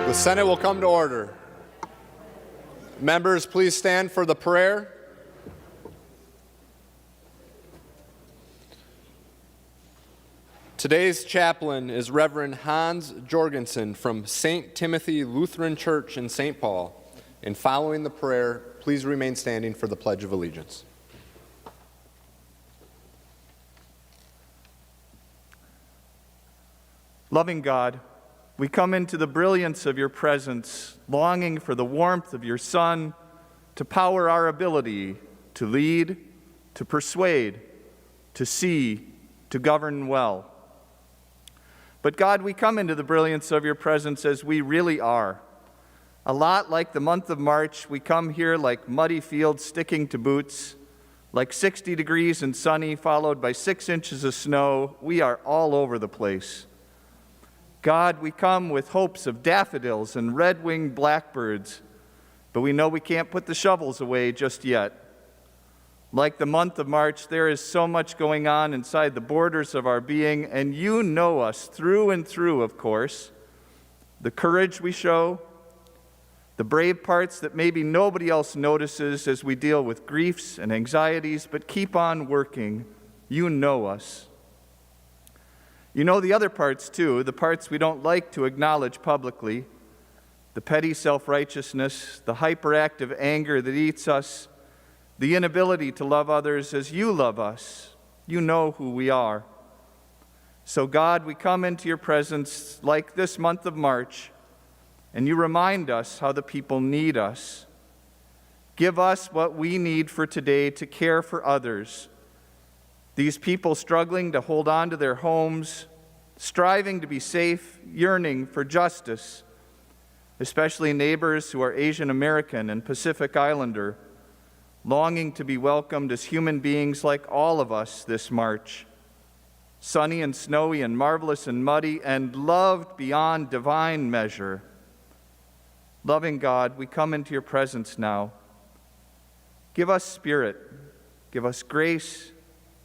The Senate will come to order. Members, please stand for the prayer. Today's chaplain is Reverend Hans Jorgensen from St. Timothy Lutheran Church in St. Paul. And following the prayer, please remain standing for the Pledge of Allegiance. Loving God, we come into the brilliance of your presence, longing for the warmth of your Son to power our ability to lead, to persuade, to see, to govern well. But God, we come into the brilliance of your presence as we really are. A lot like the month of March, we come here like muddy fields sticking to boots, like 60 degrees and sunny, followed by 6 inches of snow. We are all over the place. God, we come with hopes of daffodils and red-winged blackbirds, but we know we can't put the shovels away just yet. Like the month of March, there is so much going on inside the borders of our being, and you know us through and through, of course. The courage we show, the brave parts that maybe nobody else notices as we deal with griefs and anxieties, but keep on working. You know us. You know the other parts, too, the parts we don't like to acknowledge publicly, the petty self-righteousness, the hyperactive anger that eats us, the inability to love others as you love us. You know who we are. So, God, we come into your presence like this month of March, and you remind us how the people need us. Give us what we need for today to care for others. These people struggling to hold on to their homes, striving to be safe, yearning for justice, especially neighbors who are Asian American and Pacific Islander, longing to be welcomed as human beings like all of us this March. Sunny and snowy and marvelous and muddy and loved beyond divine measure. Loving God, we come into your presence now. Give us spirit, give us grace,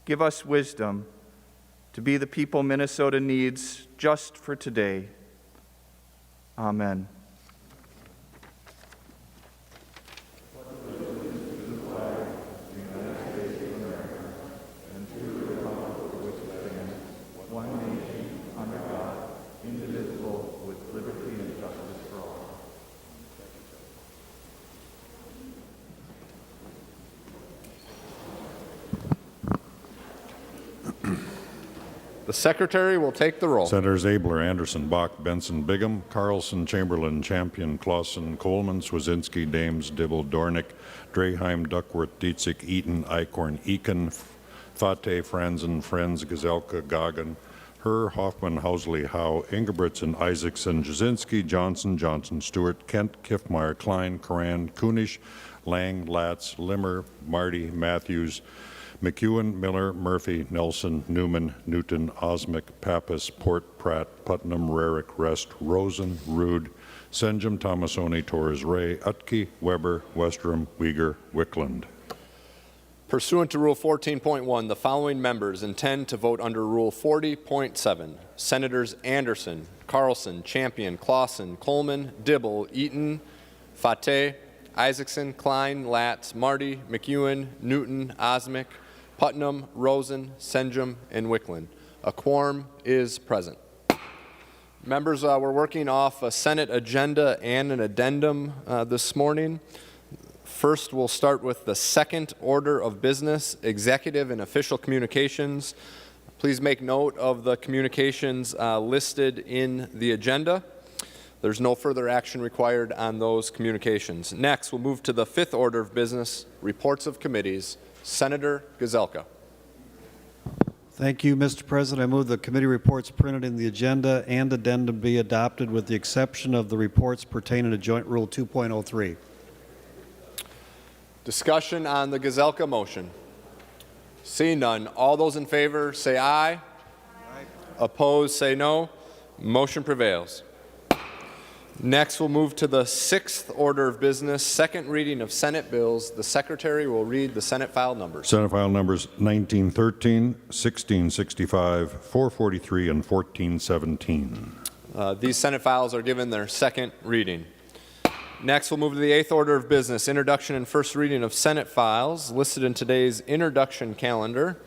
give us wisdom to be the people Minnesota needs just for today. Amen. The Secretary will take the roll. Senators Abler, Anderson, Bach, Benson, Bigham, Carlson, Chamberlain, Champion, Clausen, Coleman, Swedzinski, Dames, Dibble, Dornick, Draheim, Duckworth, Dietzick, Eaton, Eichhorn, Eakin, Fate, Franzen, Frenz, Gazelka, Goggin, Herr, Hoffman, Housley, Howe, Ingebrigtsen, Isaacson, Jasinski, Johnson, Johnson, Stewart, Kent, Kiffmeyer, Klein, Coran, Kunish, Lang, Latz, Limmer, Marty, Matthews, McEwen, Miller, Murphy, Nelson, Newman, Newton, Osmic, Pappas, Port, Pratt, Putnam, Rarick, Rest, Rosen, Rude, Senjum, Tomasoni, Torres Ray, Utke, Weber, Westrom, Uyghur, Wickland. Pursuant to Rule 14.1, the following members intend to vote under Rule 40.7. Senators Anderson, Carlson, Champion, Clausen, Coleman, Dibble, Eaton, Fate, Isaacson, Klein, Latz, Marty, McEwen, Newton, Osmic, Putnam, Rosen, Senjum, and Wickland. A quorum is present. Members, we're working off a Senate agenda and an addendum this morning. First, we'll start with the second order of business, executive and official communications. Please make note of the communications listed in the agenda. There's no further action required on those communications. Next, we'll move to the fifth order of business, reports of committees. Senator Gazelka. Thank you, Mr. President. I move the committee reports printed in the agenda and addendum be adopted with the exception of the reports pertaining to Joint Rule 2.03. Discussion on the Gazelka motion. Seeing none, all those in favor say aye. Aye. Opposed say no. Motion prevails. Next, we'll move to the sixth order of business, second reading of Senate bills. The Secretary will read the Senate file numbers. Senate file numbers 1913, 1665, 443, and 1417. These Senate files are given their second reading. Next, we'll move to the eighth order of business, introduction and first reading of Senate files. Listed in today's introduction calendar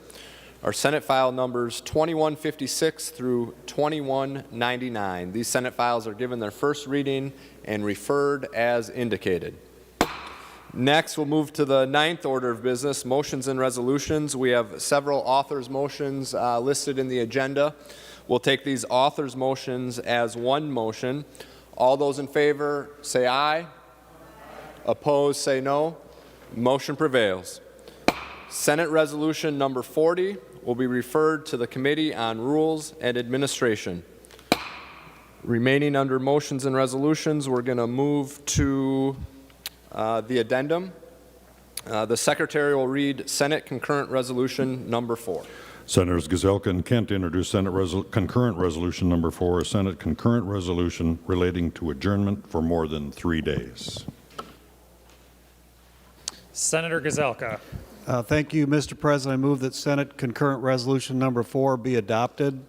are Senate file numbers 2156 through 2199. These Senate files are given their first reading and referred as indicated. Next, we'll move to the ninth order of business, motions and resolutions. We have several authors' motions listed in the agenda. We'll take these authors' motions as one motion. All those in favor say aye. Opposed say no. Motion prevails. Senate Resolution number 40 will be referred to the Committee on Rules and Administration. Remaining under motions and resolutions, we're going to move to the addendum. The Secretary will read Senate Concurrent Resolution number 4. Senators Gazelka and Kent introduce concurrent resolution number 4, a Senate concurrent resolution relating to adjournment for more than 3 days. Senator Gazelka. Thank you, Mr. President. I move that Senate Concurrent Resolution number 4 be adopted.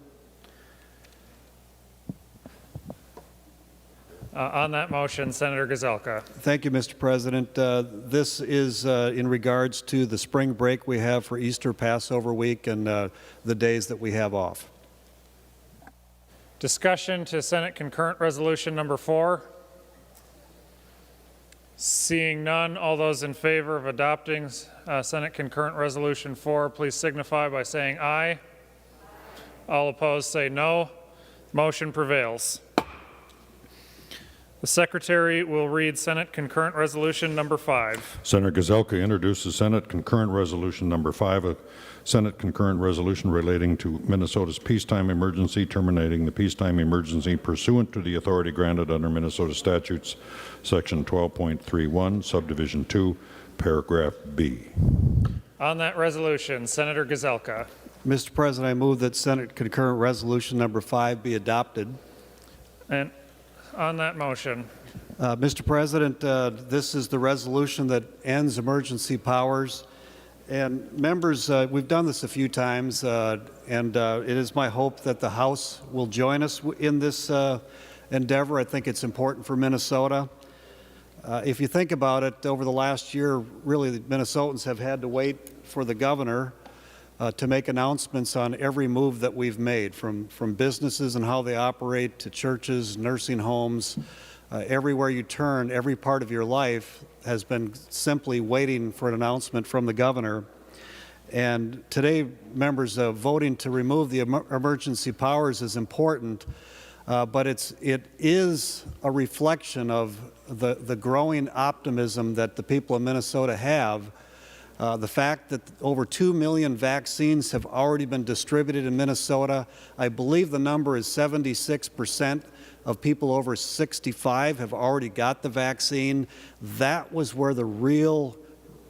On that motion, Senator Gazelka. Thank you, Mr. President. This is in regards to the spring break we have for Easter, Passover week, and the days that we have off. Discussion to Senate Concurrent Resolution number 4. Seeing none, all those in favor of adopting Senate Concurrent Resolution 4, please signify by saying aye. All opposed say no. Motion prevails. The Secretary will read Senate Concurrent Resolution number 5. Senator Gazelka introduces Senate Concurrent Resolution number 5, a Senate Concurrent Resolution relating to Minnesota's peacetime emergency, terminating the peacetime emergency pursuant to the authority granted under Minnesota statutes, Section 12.31, Subdivision 2, Paragraph B. On that resolution, Senator Gazelka. Mr. President, I move that Senate Concurrent Resolution number 5 be adopted. And on that motion, Mr. President, this is the resolution that ends emergency powers. And members, we've done this a few times, and it is my hope that the House will join us in this endeavor. I think it's important for Minnesota. If you think about it, over the last year, really, the Minnesotans have had to wait for the governor to make announcements on every move that we've made, from businesses and how they operate to churches, nursing homes. Everywhere you turn, every part of your life has been simply waiting for an announcement from the governor. And today, members, voting to remove the emergency powers is important, but it is a reflection of the growing optimism that the people of Minnesota have. The fact that over 2 million vaccines have already been distributed in Minnesota. I believe the number is 76% of people over 65 have already got the vaccine. That was where the real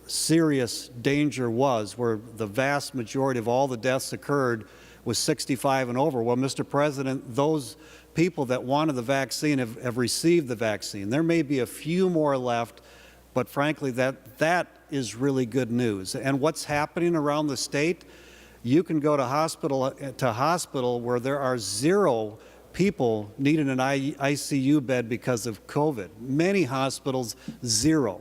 serious danger was, where the vast majority of all the deaths occurred was 65 and over. Well, Mr. President, those people that wanted the vaccine have received the vaccine. There may be a few more left, but frankly, that is really good news. And what's happening around the state, you can go to hospital where there are 0 people needing an ICU bed because of COVID. Many hospitals, 0.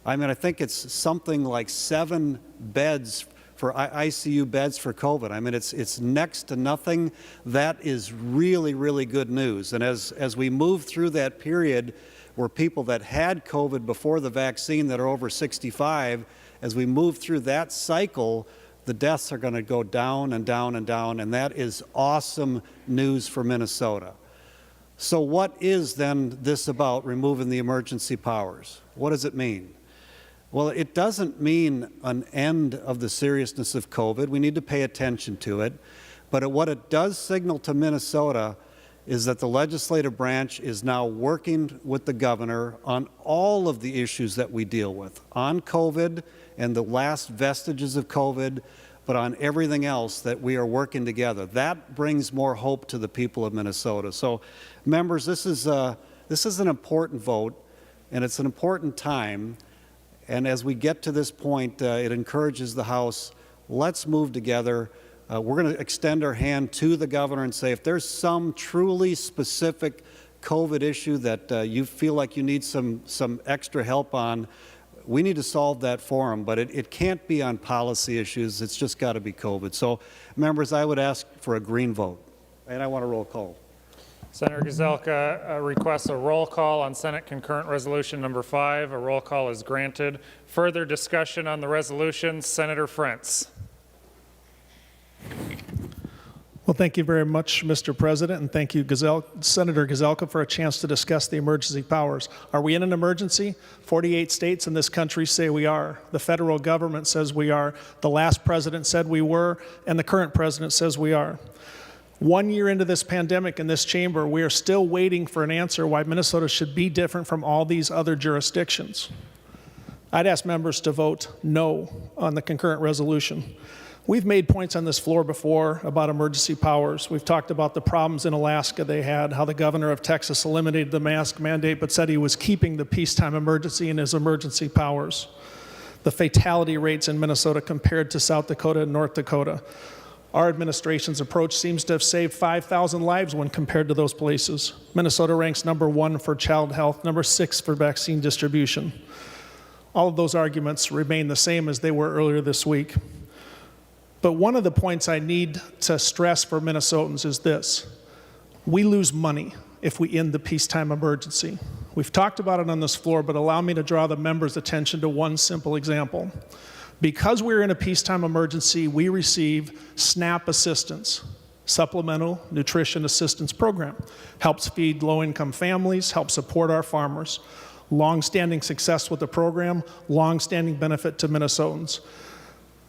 I mean, I think it's something like 7 beds for ICU beds for COVID. I mean, it's next to nothing. That is really, really good news. And as we move through that period where people that had COVID before the vaccine that are over 65, as we move through that cycle, the deaths are going to go down and down and down, and that is awesome news for Minnesota. So what is then this about, removing the emergency powers? What does it mean? Well, it doesn't mean an end of the seriousness of COVID. We need to pay attention to it. But what it does signal to Minnesota is that the legislative branch is now working with the governor on all of the issues that we deal with, on COVID and the last vestiges of COVID, but on everything else that we are working together. That brings more hope to the people of Minnesota. So, members, this is an important vote, and it's an important time. And as we get to this point, it encourages the House, let's move together. we're going to extend our hand to the governor and say, if there's some truly specific COVID issue that you feel like you need some extra help on, we need to solve that for them. But it can't be on policy issues. It's just got to be COVID. So, members, I would ask for a green vote. And I want a roll call. Senator Gazelka requests a roll call on Senate Concurrent Resolution number 5. A roll call is granted. Further discussion on the resolution, Senator Frentz. Well, thank you very much, Mr. President, and thank you, Senator Gazelka, for a chance to discuss the emergency powers. Are we in an emergency? 48 states in this country say we are. The federal government says we are. The last president said we were, and the current president says we are. 1 year into this pandemic in this chamber, we are still waiting for an answer why Minnesota should be different from all these other jurisdictions. I'd ask members to vote no on the concurrent resolution. We've made points on this floor before about emergency powers. We've talked about the problems in Alaska they had, how the governor of Texas eliminated the mask mandate but said he was keeping the peacetime emergency in his emergency powers. The fatality rates in Minnesota compared to South Dakota and North Dakota. Our administration's approach seems to have saved 5,000 lives when compared to those places. Minnesota ranks number 1 for child health, number 6 for vaccine distribution. All of those arguments remain the same as they were earlier this week. But one of the points I need to stress for Minnesotans is this. We lose money if we end the peacetime emergency. We've talked about it on this floor, but allow me to draw the members' attention to one simple example. Because we're in a peacetime emergency, we receive SNAP assistance, Supplemental Nutrition Assistance Program. Helps feed low-income families, helps support our farmers. Long-standing success with the program, long-standing benefit to Minnesotans.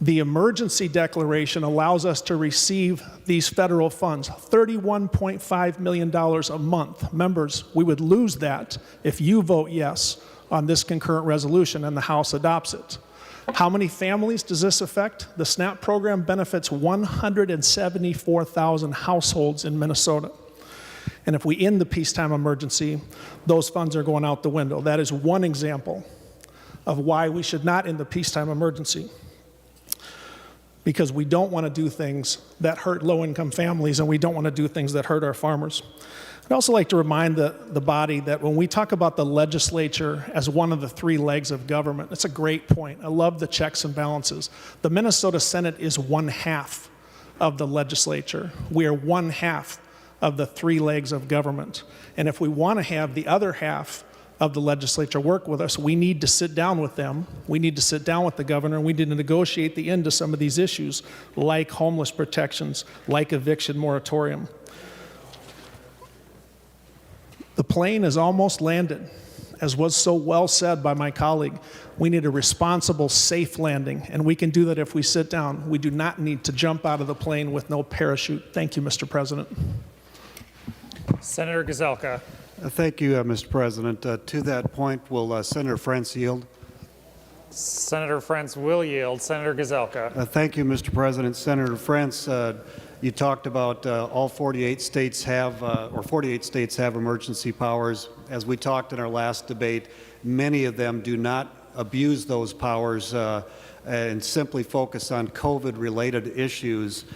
The emergency declaration allows us to receive these federal funds, $31.5 million a month. Members, we would lose that if you vote yes on this concurrent resolution and the House adopts it. How many families does this affect? The SNAP program benefits 174,000 households in Minnesota. And if we end the peacetime emergency, those funds are going out the window. That is one example of why we should not end the peacetime emergency. Because we don't want to do things that hurt low-income families, and we don't want to do things that hurt our farmers. I'd also like to remind the body that when we talk about the legislature as one of the 3 legs of government, it's a great point. I love the checks and balances. The Minnesota Senate is 1/2 of the legislature. We are 1/2 of the 3 legs of government. And if we want to have the other half of the legislature work with us, we need to sit down with them. We need to sit down with the governor, and we need to negotiate the end to some of these issues, like homeless protections, like eviction moratorium. The plane has almost landed. As was so well said by my colleague, we need a responsible, safe landing, and we can do that if we sit down. We do not need to jump out of the plane with no parachute. Thank you, Mr. President. Senator Gazelka. Thank you, Mr. President. To that point, will Senator Frentz yield? Senator Frentz will yield. Senator Gazelka. Thank you, Mr. President. Senator Frentz, you talked about all 48 states have, or 48 states have emergency powers. As we talked in our last debate, many of them do not abuse those powers and simply focus on COVID-related issues.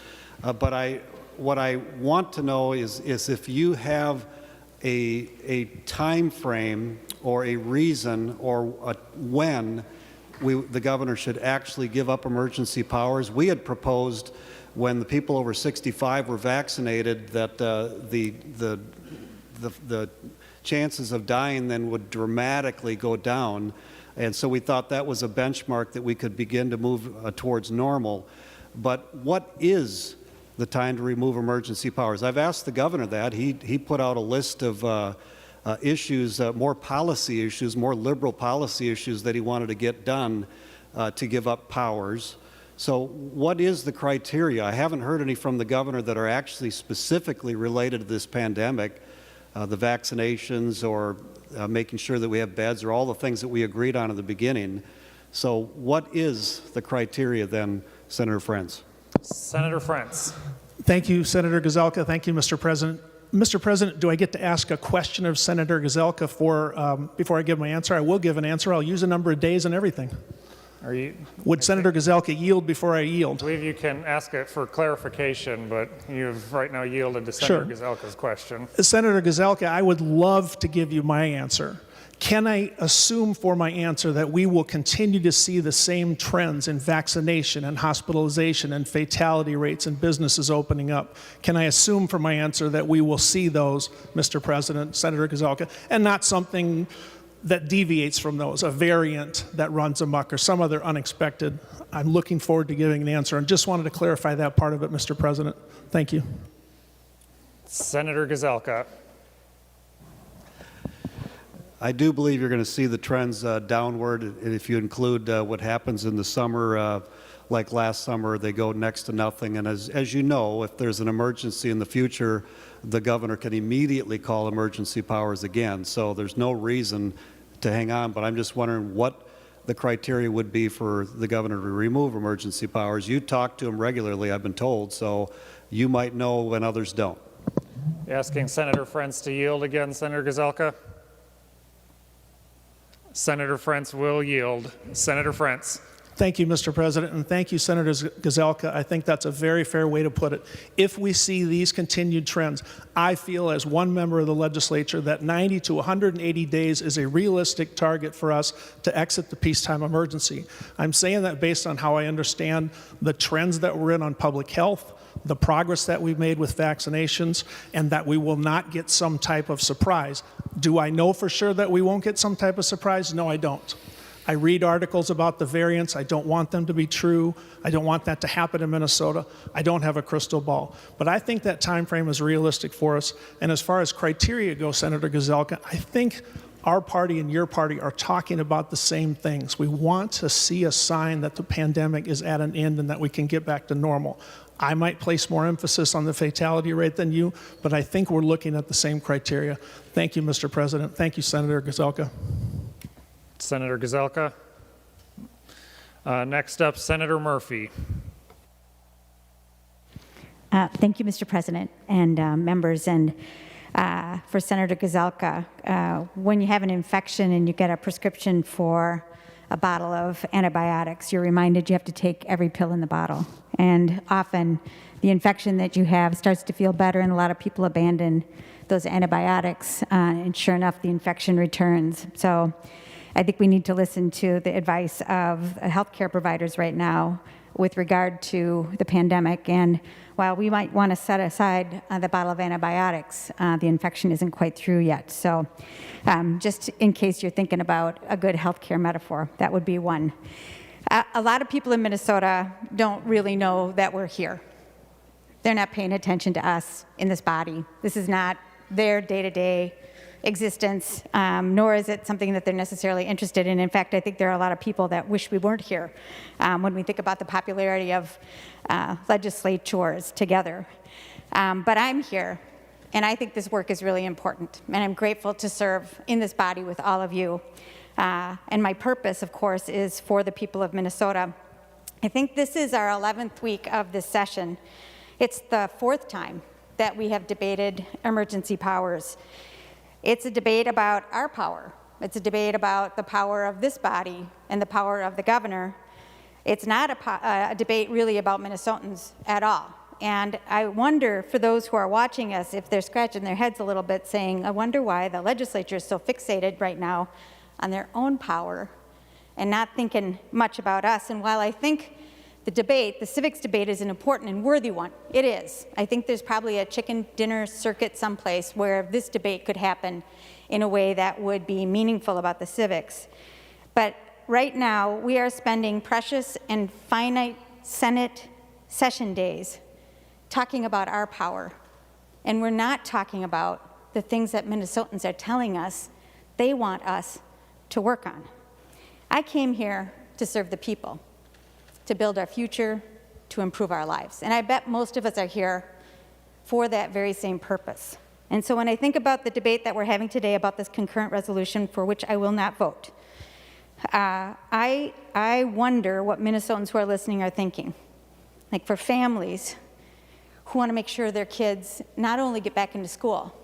But what I want to know is if you have a time frame or a reason or when the governor should actually give up emergency powers. We had proposed when the people over 65 were vaccinated that the chances of dying then would dramatically go down. And so we thought that was a benchmark that we could begin to move towards normal. But what is the time to remove emergency powers? I've asked the governor that. He put out a list of issues, more policy issues, more liberal policy issues that he wanted to get done to give up powers. So what is the criteria? I haven't heard any from the governor that are actually specifically related to this pandemic, the vaccinations or making sure that we have beds or all the things that we agreed on at the beginning. So what is the criteria then, Senator Frentz? Senator Frentz. Thank you, Senator Gazelka. Thank you, Mr. President. Mr. President, do I get to ask a question of Senator Gazelka before I give my answer? I will give an answer. I'll use a number of days and everything. Would Senator Gazelka yield before I yield? I believe you can ask it for clarification, but you've right now yielded to Senator Sure. Gazelka's question. Senator Gazelka, I would love to give you my answer. Can I assume for my answer that we will continue to see the same trends in vaccination and hospitalization and fatality rates and businesses opening up? Can I assume for my answer that we will see those, Mr. President, Senator Gazelka, and not something that deviates from those, a variant that runs amok or some other unexpected? I'm looking forward to giving an answer and just wanted to clarify that part of it, Mr. President. Thank you. Senator Gazelka. I do believe you're going to see the trends downward. And if you include what happens in the summer, like last summer, they go next to nothing. And as you know, if there's an emergency in the future, the governor can immediately call emergency powers again. So there's no reason to hang on. But I'm just wondering what the criteria would be for the governor to remove emergency powers. You talk to him regularly, I've been told, so you might know when others don't. Asking Senator Frentz to yield again, Senator Gazelka. Senator Frentz will yield. Senator Frentz. Thank you, Mr. President, and thank you, Senator Gazelka. I think that's a very fair way to put it. If we see these continued trends, I feel as one member of the legislature that 90 to 180 days is a realistic target for us to exit the peacetime emergency. I'm saying that based on how I understand the trends that we're in on public health, the progress that we've made with vaccinations, and that we will not get some type of surprise. Do I know for sure that we won't get some type of surprise? No, I don't. I read articles about the variants. I don't want them to be true. I don't want that to happen in Minnesota. I don't have a crystal ball. But I think that time frame is realistic for us. And as far as criteria go, Senator Gazelka, I think our party and your party are talking about the same things. We want to see a sign that the pandemic is at an end and that we can get back to normal. I might place more emphasis on the fatality rate than you, but I think we're looking at the same criteria. Thank you, Mr. President. Thank you, Senator Gazelka. Senator Gazelka. Next up, Senator Murphy. Thank you, Mr. President, and members. And for Senator Gazelka, when you have an infection and you get a prescription for a bottle of antibiotics, you're reminded you have to take every pill in the bottle. And often the infection that you have starts to feel better, and a lot of people abandon those antibiotics, and sure enough, the infection returns. So I think we need to listen to the advice of healthcare providers right now with regard to the pandemic. And while we might want to set aside the bottle of antibiotics, the infection isn't quite through yet. So just in case you're thinking about a good healthcare metaphor, that would be one. A lot of people in Minnesota don't really know that we're here. They're not paying attention to us in this body. This is not their day-to-day existence, nor is it something that they're necessarily interested in. In fact, I think there are a lot of people that wish we weren't here when we think about the popularity of legislatures together. But I'm here, and I think this work is really important, and I'm grateful to serve in this body with all of you. And my purpose, of course, is for the people of Minnesota. I think this is our 11th week of this session. It's the 4th time that we have debated emergency powers. It's a debate about our power. It's a debate about the power of this body and the power of the governor. It's not a debate really about Minnesotans at all. And I wonder, for those who are watching us, if they're scratching their heads a little bit saying, I wonder why the legislature is so fixated right now on their own power and not thinking much about us. And while I think the debate, the civics debate, is an important and worthy one, it is. I think there's probably a chicken dinner circuit someplace where this debate could happen in a way that would be meaningful about the civics. But right now, we are spending precious and finite Senate session days talking about our power. And we're not talking about the things that Minnesotans are telling us they want us to work on. I came here to serve the people, to build our future, to improve our lives. And I bet most of us are here for that very same purpose. And so when I think about the debate that we're having today about this concurrent resolution, for which I will not vote, I wonder what Minnesotans who are listening are thinking. Like for families who want to make sure their kids not only get back into school,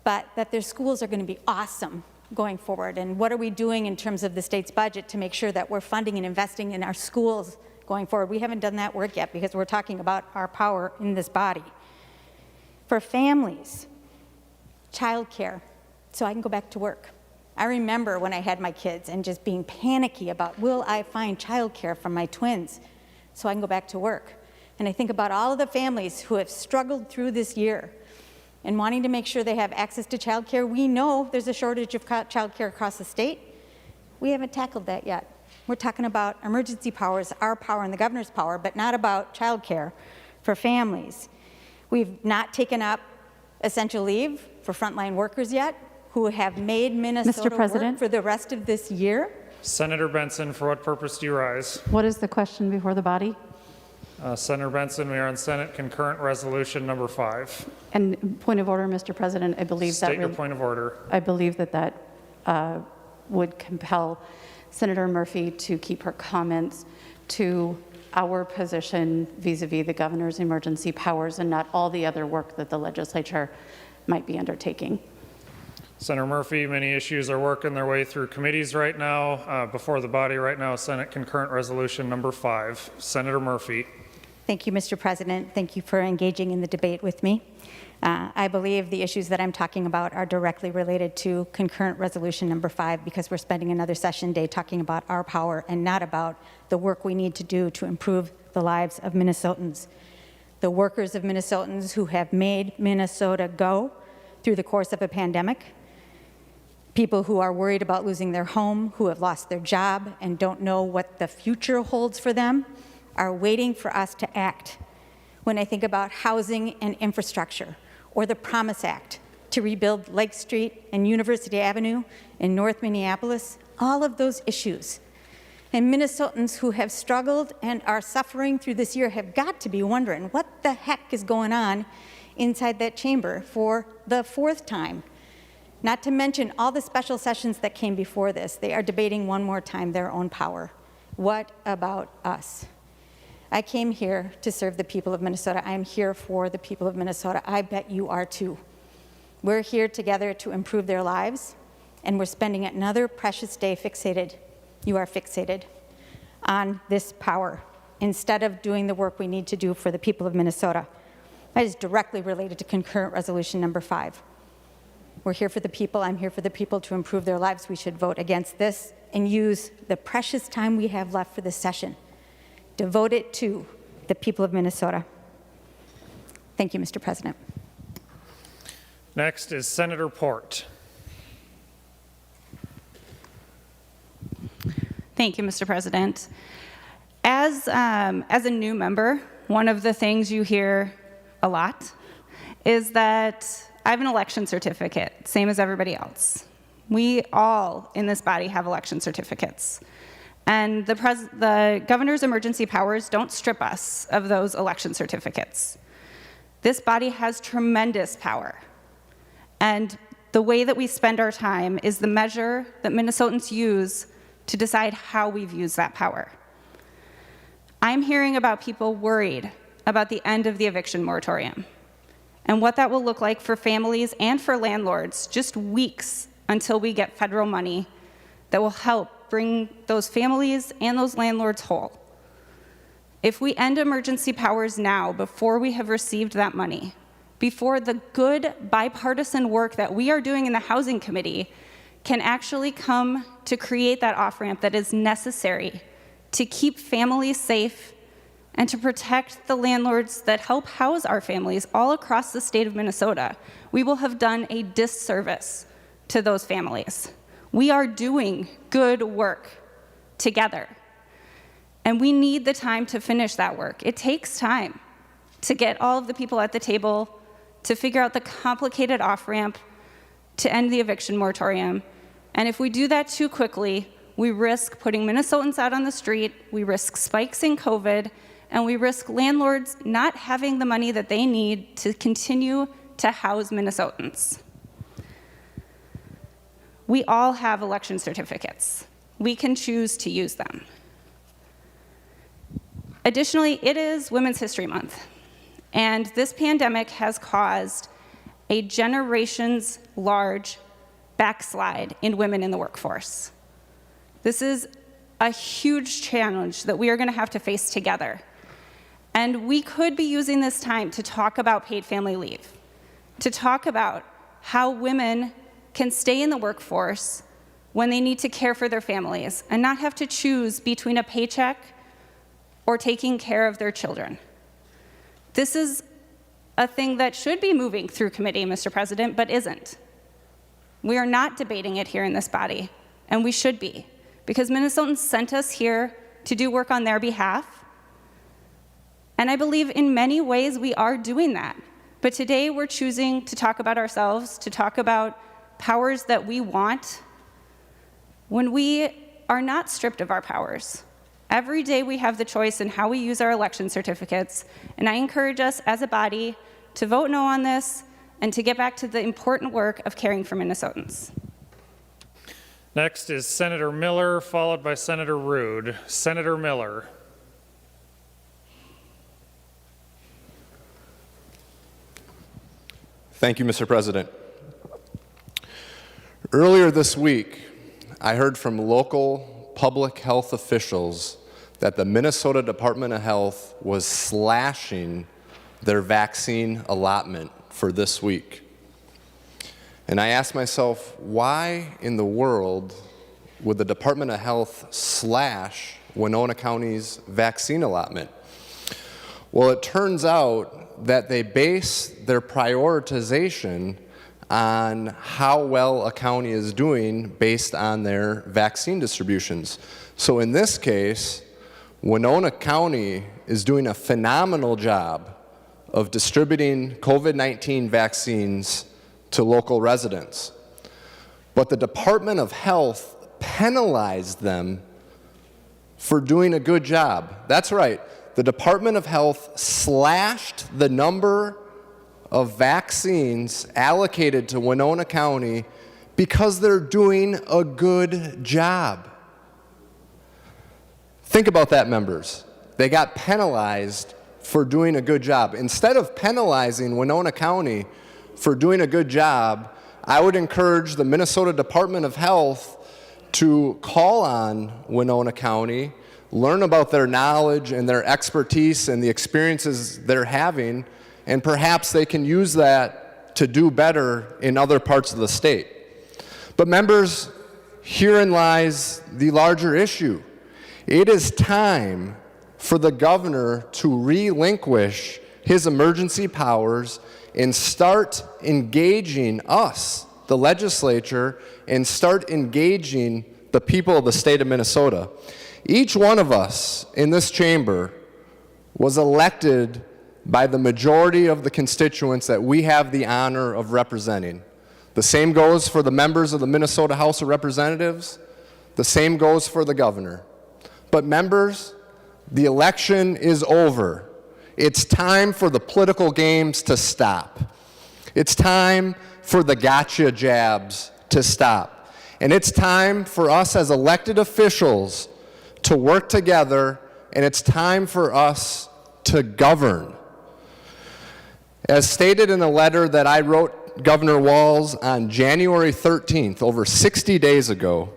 but that their schools are going to be awesome going forward, and what are we doing in terms of the state's budget to make sure that we're funding and investing in our schools going forward. We haven't done that work yet because we're talking about our power in this body. For families, childcare, so I can go back to work. I remember when I had my kids and just being panicky about, will I find childcare for my twins so I can go back to work? And I think about all of the families who have struggled through this year and wanting to make sure they have access to childcare. We know there's a shortage of childcare across the state. We haven't tackled that yet. We're talking about emergency powers, our power and the governor's power, but not about childcare for families. We've not taken up essential leave for frontline workers yet, who have made Minnesota work for the rest of this year. Senator Benson, for what purpose do you rise? What is the question before the body? Senator Benson, we are on Senate Concurrent Resolution number 5. And point of order, Mr. President, I believe State your point of order. I believe that would compel Senator Murphy to keep her comments to our position vis-a-vis the governor's emergency powers and not all the other work that the legislature might be undertaking. Senator Murphy, many issues are working their way through committees right now. Before the body right now, Senate Concurrent Resolution number 5. Senator Murphy. Thank you, Mr. President. Thank you for engaging in the debate with me. I believe the issues that I'm talking about are directly related to Concurrent Resolution number 5 because we're spending another session day talking about our power and not about the work we need to do to improve the lives of Minnesotans. The workers of Minnesotans who have made Minnesota go through the course of a pandemic, people who are worried about losing their home, who have lost their job and don't know what the future holds for them, are waiting for us to act. When I think about housing and infrastructure, or the Promise Act to rebuild Lake Street and University Avenue in North Minneapolis, all of those issues. And Minnesotans who have struggled and are suffering through this year have got to be wondering what the heck is going on inside that chamber for the 4th time. Not to mention all the special sessions that came before this. They are debating one more time their own power. What about us? I came here to serve the people of Minnesota. I am here for the people of Minnesota. I bet you are too. We're here together to improve their lives, and we're spending another precious day fixated. You are fixated on this power instead of doing the work we need to do for the people of Minnesota. That is directly related to Concurrent Resolution number 5. We're here for the people. I'm here for the people to improve their lives. We should vote against this and use the precious time we have left for this session. Devote it to the people of Minnesota. Thank you, Mr. President. Next is Senator Port. Thank you, Mr. President. As a new member, one of the things you hear a lot is that I have an election certificate, same as everybody else. We all in this body have election certificates. And the governor's emergency powers don't strip us of those election certificates. This body has tremendous power. And the way that we spend our time is the measure that Minnesotans use to decide how we've used that power. I'm hearing about people worried about the end of the eviction moratorium and what that will look like for families and for landlords just weeks until we get federal money that will help bring those families and those landlords whole. If we end emergency powers now, before we have received that money, before the good bipartisan work that we are doing in the Housing Committee can actually come to create that off-ramp that is necessary to keep families safe and to protect the landlords that help house our families all across the state of Minnesota, we will have done a disservice to those families. We are doing good work together, and we need the time to finish that work. It takes time to get all of the people at the table to figure out the complicated off-ramp to end the eviction moratorium, and if we do that too quickly, we risk putting Minnesotans out on the street, we risk spikes in COVID, and we risk landlords not having the money that they need to continue to house Minnesotans. We all have election certificates. We can choose to use them. Additionally, it is Women's History Month, and this pandemic has caused a generations-large backslide in women in the workforce. This is a huge challenge that we are going to have to face together. And we could be using this time to talk about paid family leave, to talk about how women can stay in the workforce when they need to care for their families and not have to choose between a paycheck or taking care of their children. This is a thing that should be moving through committee, Mr. President, but isn't. We are not debating it here in this body, and we should be, because Minnesotans sent us here to do work on their behalf. And I believe in many ways we are doing that. But today we're choosing to talk about ourselves, to talk about powers that we want, when we are not stripped of our powers. Every day we have the choice in how we use our election certificates, and I encourage us as a body to vote no on this and to get back to the important work of caring for Minnesotans. Next is Senator Miller, followed by Senator Rude. Senator Miller. Thank you, Mr. President. Earlier this week, I heard from local public health officials that the Minnesota Department of Health was slashing their vaccine allotment for this week. And I asked myself, why in the world would the Department of Health slash Winona County's vaccine allotment? Well, it turns out that they base their prioritization on how well a county is doing based on their vaccine distributions. So in this case, Winona County is doing a phenomenal job of distributing COVID-19 vaccines to local residents. But the Department of Health penalized them for doing a good job. That's right. The Department of Health slashed the number of vaccines allocated to Winona County because they're doing a good job. Think about that, members. They got penalized for doing a good job. Instead of penalizing Winona County for doing a good job, I would encourage the Minnesota Department of Health to call on Winona County, learn about their knowledge and their expertise and the experiences they're having, and perhaps they can use that to do better in other parts of the state. But members, herein lies the larger issue. It is time for the governor to relinquish his emergency powers and start engaging us, the legislature, and start engaging the people of the state of Minnesota. Each one of us in this chamber was elected by the majority of the constituents that we have the honor of representing. The same goes for the members of the Minnesota House of Representatives. The same goes for the governor. But members, the election is over. It's time for the political games to stop. It's time for the gotcha jabs to stop. And it's time for us as elected officials to work together, and it's time for us to govern. As stated in a letter that I wrote Governor Walz on January 13th, over 60 days ago,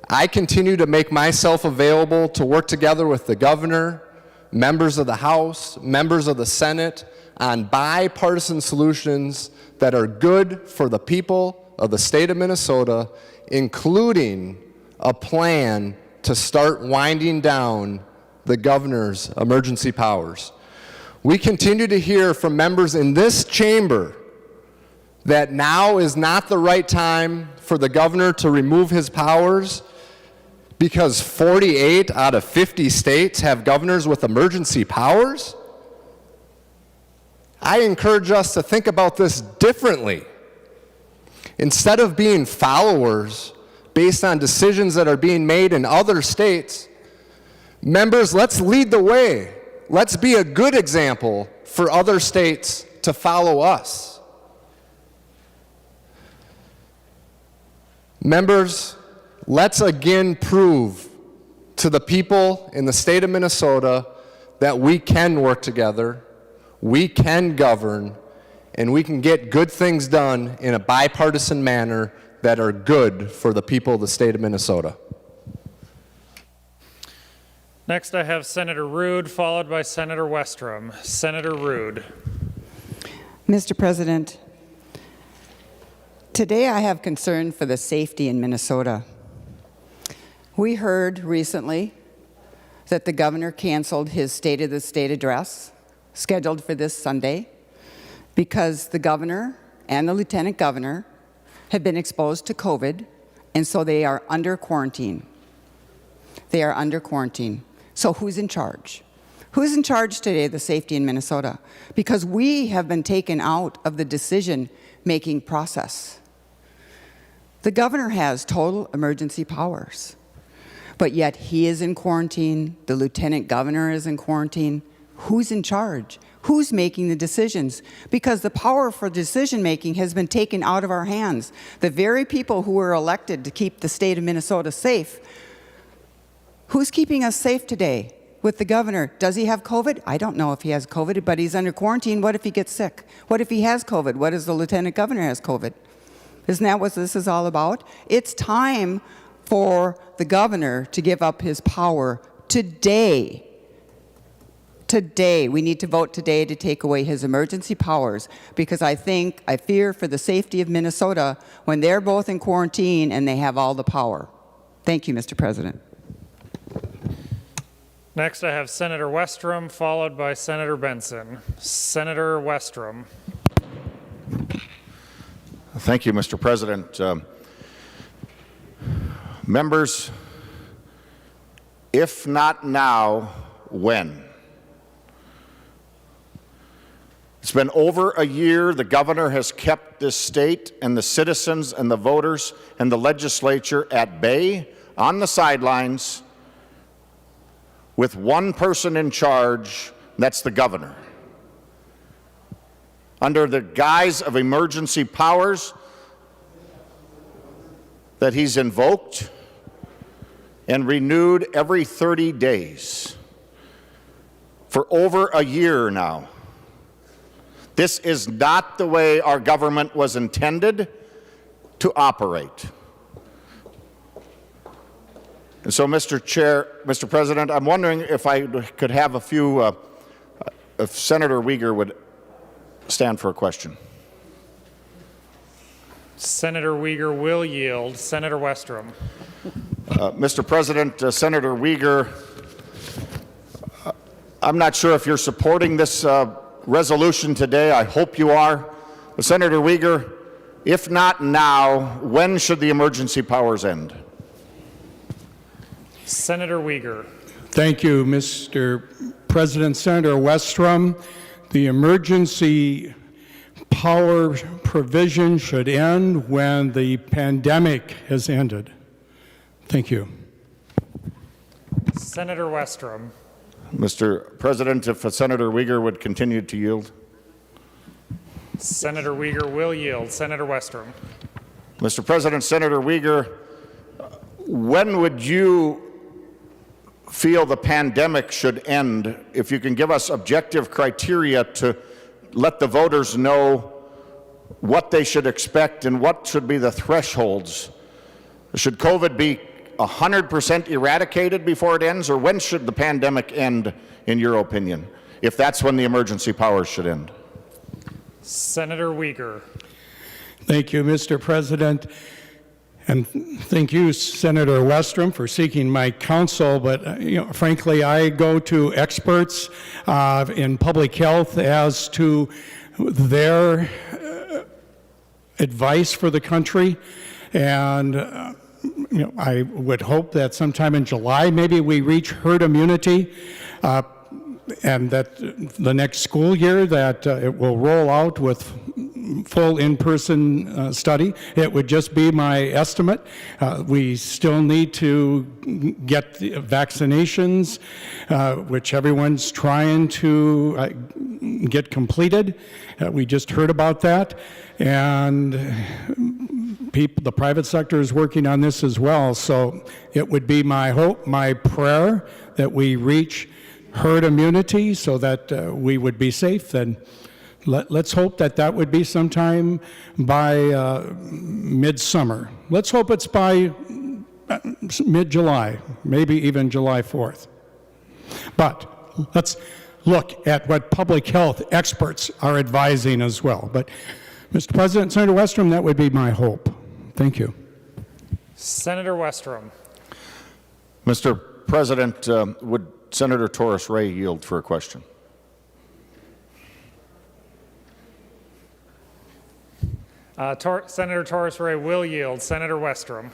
I continue to make myself available to work together with the governor, members of the House, members of the Senate, on bipartisan solutions that are good for the people of the state of Minnesota, including a plan to start winding down the governor's emergency powers. We continue to hear from members in this chamber that now is not the right time for the governor to remove his powers because 48 out of 50 states have governors with emergency powers. I encourage us to think about this differently. Instead of being followers based on decisions that are being made in other states, members, let's lead the way. Let's be a good example for other states to follow us. Members, let's again prove to the people in the state of Minnesota that we can work together, we can govern, and we can get good things done in a bipartisan manner that are good for the people of the state of Minnesota. Next, I have Senator Rude, followed by Senator Westrom. Senator Rude. Mr. President, today I have concern for the safety in Minnesota. We heard recently that the governor canceled his State of the State address scheduled for this Sunday because the governor and the lieutenant governor have been exposed to COVID, and so they are under quarantine. They are under quarantine. So who's in charge? Who's in charge today of the safety in Minnesota? Because we have been taken out of the decision-making process. The governor has total emergency powers, but yet he is in quarantine, the lieutenant governor is in quarantine. Who's in charge? Who's making the decisions? Because the power for decision-making has been taken out of our hands. The very people who were elected to keep the state of Minnesota safe. Who's keeping us safe today? With the governor, does he have COVID? I don't know if he has COVID, but he's under quarantine. What if he gets sick? What if he has COVID? What if the lieutenant governor has COVID? Isn't that what this is all about? It's time for the governor to give up his power today. Today, we need to vote today to take away his emergency powers, because I fear for the safety of Minnesota when they're both in quarantine and they have all the power. Thank you, Mr. President. Next, I have Senator Westrom, followed by Senator Benson. Senator Westrom. Thank you, Mr. President. Members, if not now, when? It's been over a year the governor has kept this state and the citizens and the voters and the legislature at bay, on the sidelines, with one person in charge, that's the governor. Under the guise of emergency powers that he's invoked and renewed every 30 days for over a year now. This is not the way our government was intended to operate. And so, Mr. President, I'm wondering if I could have a few, if Senator Uyghur would stand for a question. Senator Uyghur will yield. Senator Westrom. Mr. President, Senator Uyghur, I'm not sure if you're supporting this resolution today. I hope you are. But Senator Uyghur, if not now, when should the emergency powers end? Senator Uyghur. Thank you, Mr. President. Senator Westrom, the emergency power provision should end when the pandemic has ended. Thank you. Senator Westrom. Mr. President, if Senator Uyghur would continue to yield. Senator Uyghur will yield. Senator Westrom. Mr. President, Senator Uyghur, when would you feel the pandemic should end, if you can give us objective criteria to let the voters know what they should expect and what should be the thresholds? Should COVID be 100% eradicated before it ends, or when should the pandemic end, in your opinion, if that's when the emergency powers should end? Senator Uyghur. Thank you, Mr. President. And thank you, Senator Westrom, for seeking my counsel. But frankly, I go to experts in public health as to their advice for the country. And I would hope that sometime in July, maybe we reach herd immunity, and that the next school year that it will roll out with full in-person study. It would just be my estimate. We still need to get the vaccinations, which everyone's trying to get completed. We just heard about that. And the private sector is working on this as well. So it would be my hope, my prayer, that we reach herd immunity so that we would be safe then. Let's hope that that would be sometime by midsummer. Let's hope it's by mid-July, maybe even July 4th. But let's look at what public health experts are advising as well. But, Mr. President, Senator Westrom, that would be my hope. Thank you. Senator Westrom. Mr. President, would Senator Torres Ray yield for a question? Senator Torres Ray will yield. Senator Westrom.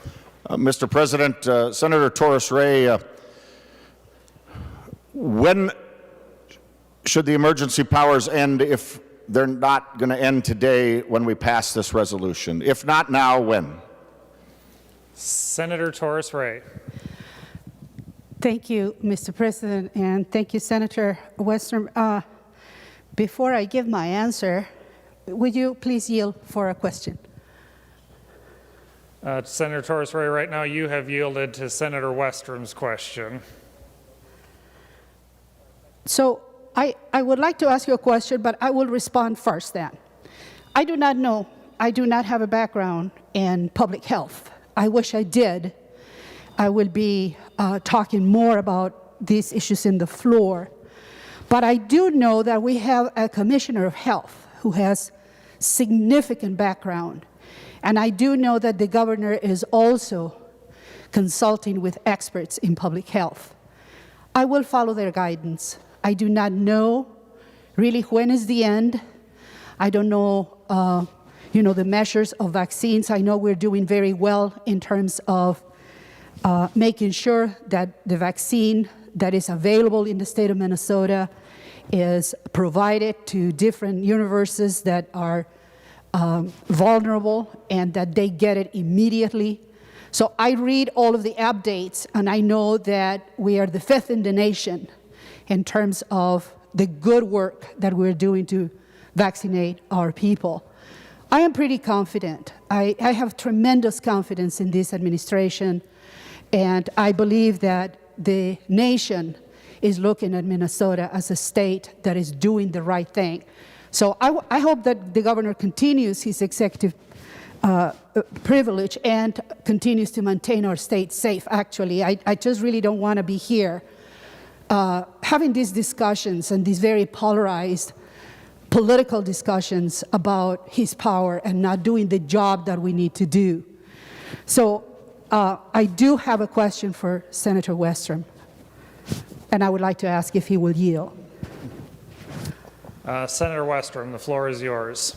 Mr. President, Senator Torres Ray, when should the emergency powers end if they're not going to end today when we pass this resolution? If not now, when? Senator Torres Ray. Thank you, Mr. President, and thank you, Senator Westrom. Before I give my answer, would you please yield for a question? Senator Torres Ray, right now you have yielded to Senator Westrom's question. So I would like to ask you a question, but I will respond first then. I do not know. I do not have a background in public health. I wish I did. I will be talking more about these issues in the floor. But I do know that we have a commissioner of health who has significant background. And I do know that the governor is also consulting with experts in public health. I will follow their guidance. I do not know really when is the end. I don't know, the measures of vaccines. I know we're doing very well in terms of making sure that the vaccine that is available in the state of Minnesota is provided to different universes that are vulnerable and that they get it immediately. So I read all of the updates, and I know that we are the 5th in the nation in terms of the good work that we're doing to vaccinate our people. I am pretty confident. I have tremendous confidence in this administration, and I believe that the nation is looking at Minnesota as a state that is doing the right thing. So I hope that the governor continues his executive privilege and continues to maintain our state safe, actually. I just really don't want to be here having these discussions and these very polarized political discussions about his power and not doing the job that we need to do. So I do have a question for Senator Westrom, and I would like to ask if he will yield. Senator Westrom, the floor is yours.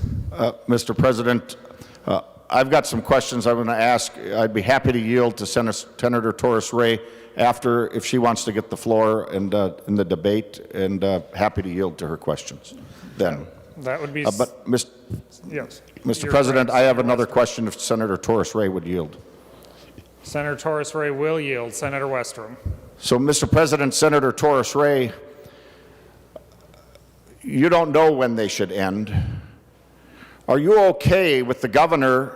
Mr. President, I've got some questions I'm going to ask. I'd be happy to yield to Senator Torres Ray after, if she wants to get the floor and in the debate, and happy to yield to her questions then. That would be. But yes. Mr. President, I have another question if Senator Torres Ray would yield. Senator Torres Ray will yield. Senator Westrom. So, Mr. President, Senator Torres Ray, you don't know when they should end. Are you okay with the governor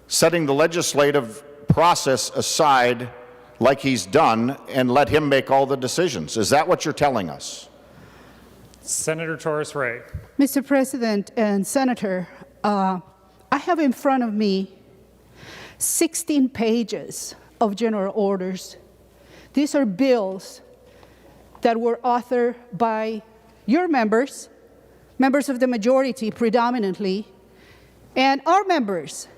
setting the legislative process aside like he's done and let him make all the decisions? Is that what you're telling us? Senator Torres Ray. Mr. President and Senator, I have in front of me 16 pages of general orders. These are bills that were authored by your members, members of the majority predominantly, and our members.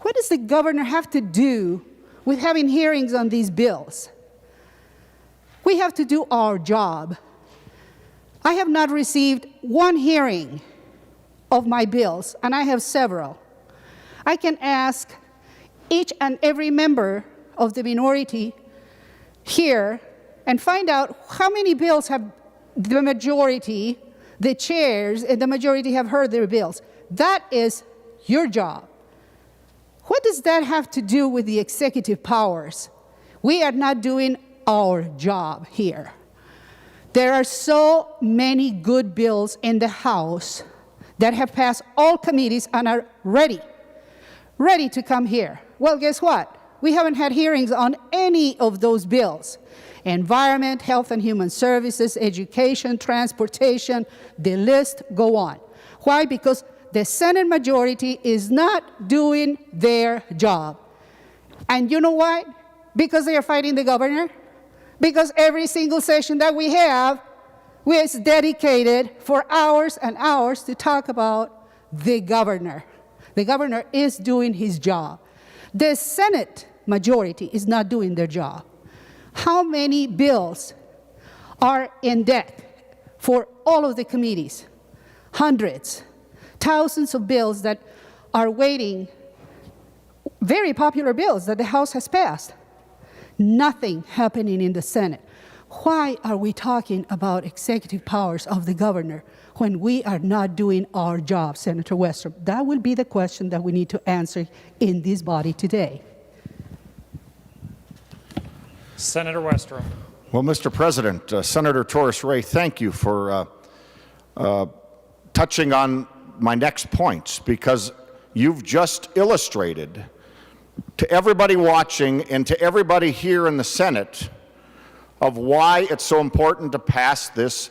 What does the governor have to do with having hearings on these bills? We have to do our job. I have not received one hearing of my bills, and I have several. I can ask each and every member of the minority here and find out how many bills have the majority, the chairs, and the majority have heard their bills. That is your job. What does that have to do with the executive powers? We are not doing our job here. There are so many good bills in the House that have passed all committees and are ready to come here. Well, guess what? We haven't had hearings on any of those bills. environment, health and human services, education, transportation, the list go on. Why? Because the Senate majority is not doing their job. And you know what? Because they are fighting the governor. Because every single session that we have is dedicated for hours and hours to talk about the governor. The governor is doing his job. The Senate majority is not doing their job. How many bills are in debt for all of the committees? Hundreds, thousands of bills that are waiting, very popular bills that the House has passed. Nothing happening in the Senate. Why are we talking about executive powers of the governor when we are not doing our job, Senator Westrom? That will be the question that we need to answer in this body today. Senator Westrom. Well, Mr. President, Senator Torres Ray, thank you for touching on my next points, because you've just illustrated to everybody watching and to everybody here in the Senate of why it's so important to pass this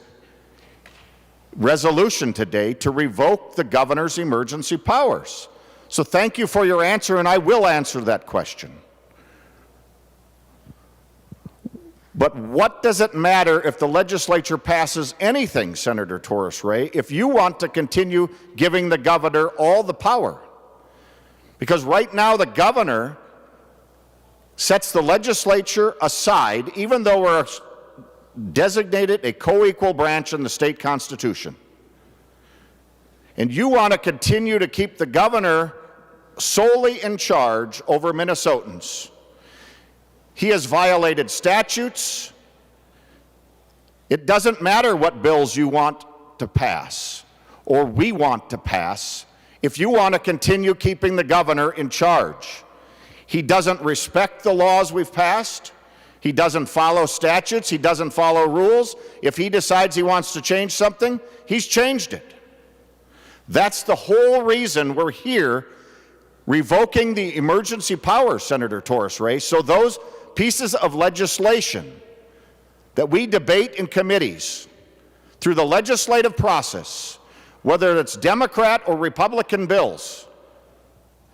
resolution today to revoke the governor's emergency powers. So thank you for your answer, and I will answer that question. But what does it matter if the legislature passes anything, Senator Torres Ray, if you want to continue giving the governor all the power? Because right now the governor sets the legislature aside, even though we're designated a co-equal branch in the state constitution. And you want to continue to keep the governor solely in charge over Minnesotans. He has violated statutes. It doesn't matter what bills you want to pass or we want to pass if you want to continue keeping the governor in charge. He doesn't respect the laws we've passed. He doesn't follow statutes. He doesn't follow rules. If he decides he wants to change something, he's changed it. That's the whole reason we're here revoking the emergency powers, Senator Torres Ray, so those pieces of legislation that we debate in committees through the legislative process, whether it's Democrat or Republican bills,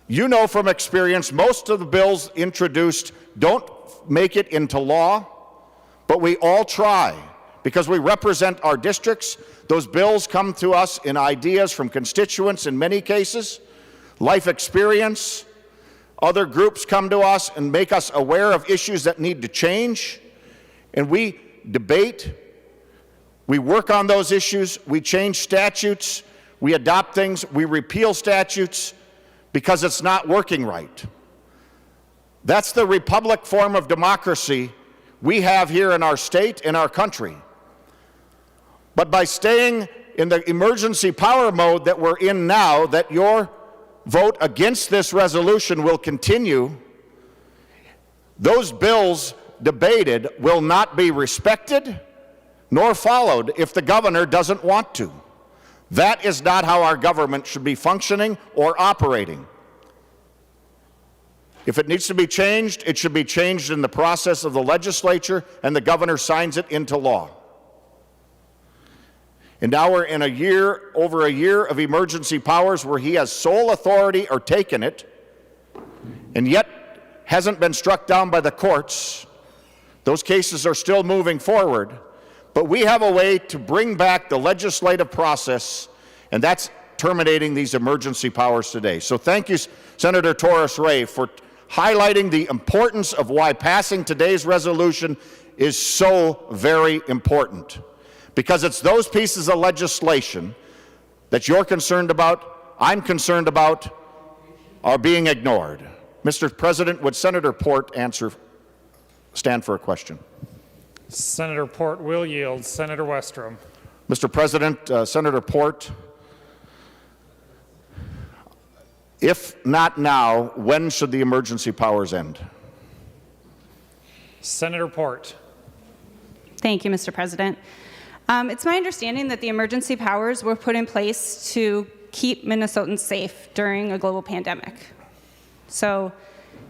you know from experience most of the bills introduced don't make it into law, but we all try because we represent our districts. Those bills come to us in ideas from constituents in many cases, life experience. Other groups come to us and make us aware of issues that need to change, and we debate, we work on those issues, we change statutes, we adopt things, we repeal statutes because it's not working right. That's the republic form of democracy we have here in our state, in our country. But by staying in the emergency power mode that we're in now, that your vote against this resolution will continue, those bills debated will not be respected nor followed if the governor doesn't want to. That is not how our government should be functioning or operating. If it needs to be changed, it should be changed in the process of the legislature, and the governor signs it into law. And now we're in over a year of emergency powers where he has sole authority or taken it, and yet hasn't been struck down by the courts. Those cases are still moving forward, but we have a way to bring back the legislative process, and that's terminating these emergency powers today. So thank you, Senator Torres Ray, for highlighting the importance of why passing today's resolution is so very important. Because it's those pieces of legislation that you're concerned about, I'm concerned about, are being ignored. Mr. President, would Senator Port stand for a question? Senator Port will yield. Senator Westrom. Mr. President, Senator Port, if not now, when should the emergency powers end? Senator Port. Thank you, Mr. President. It's my understanding that the emergency powers were put in place to keep Minnesotans safe during a global pandemic. So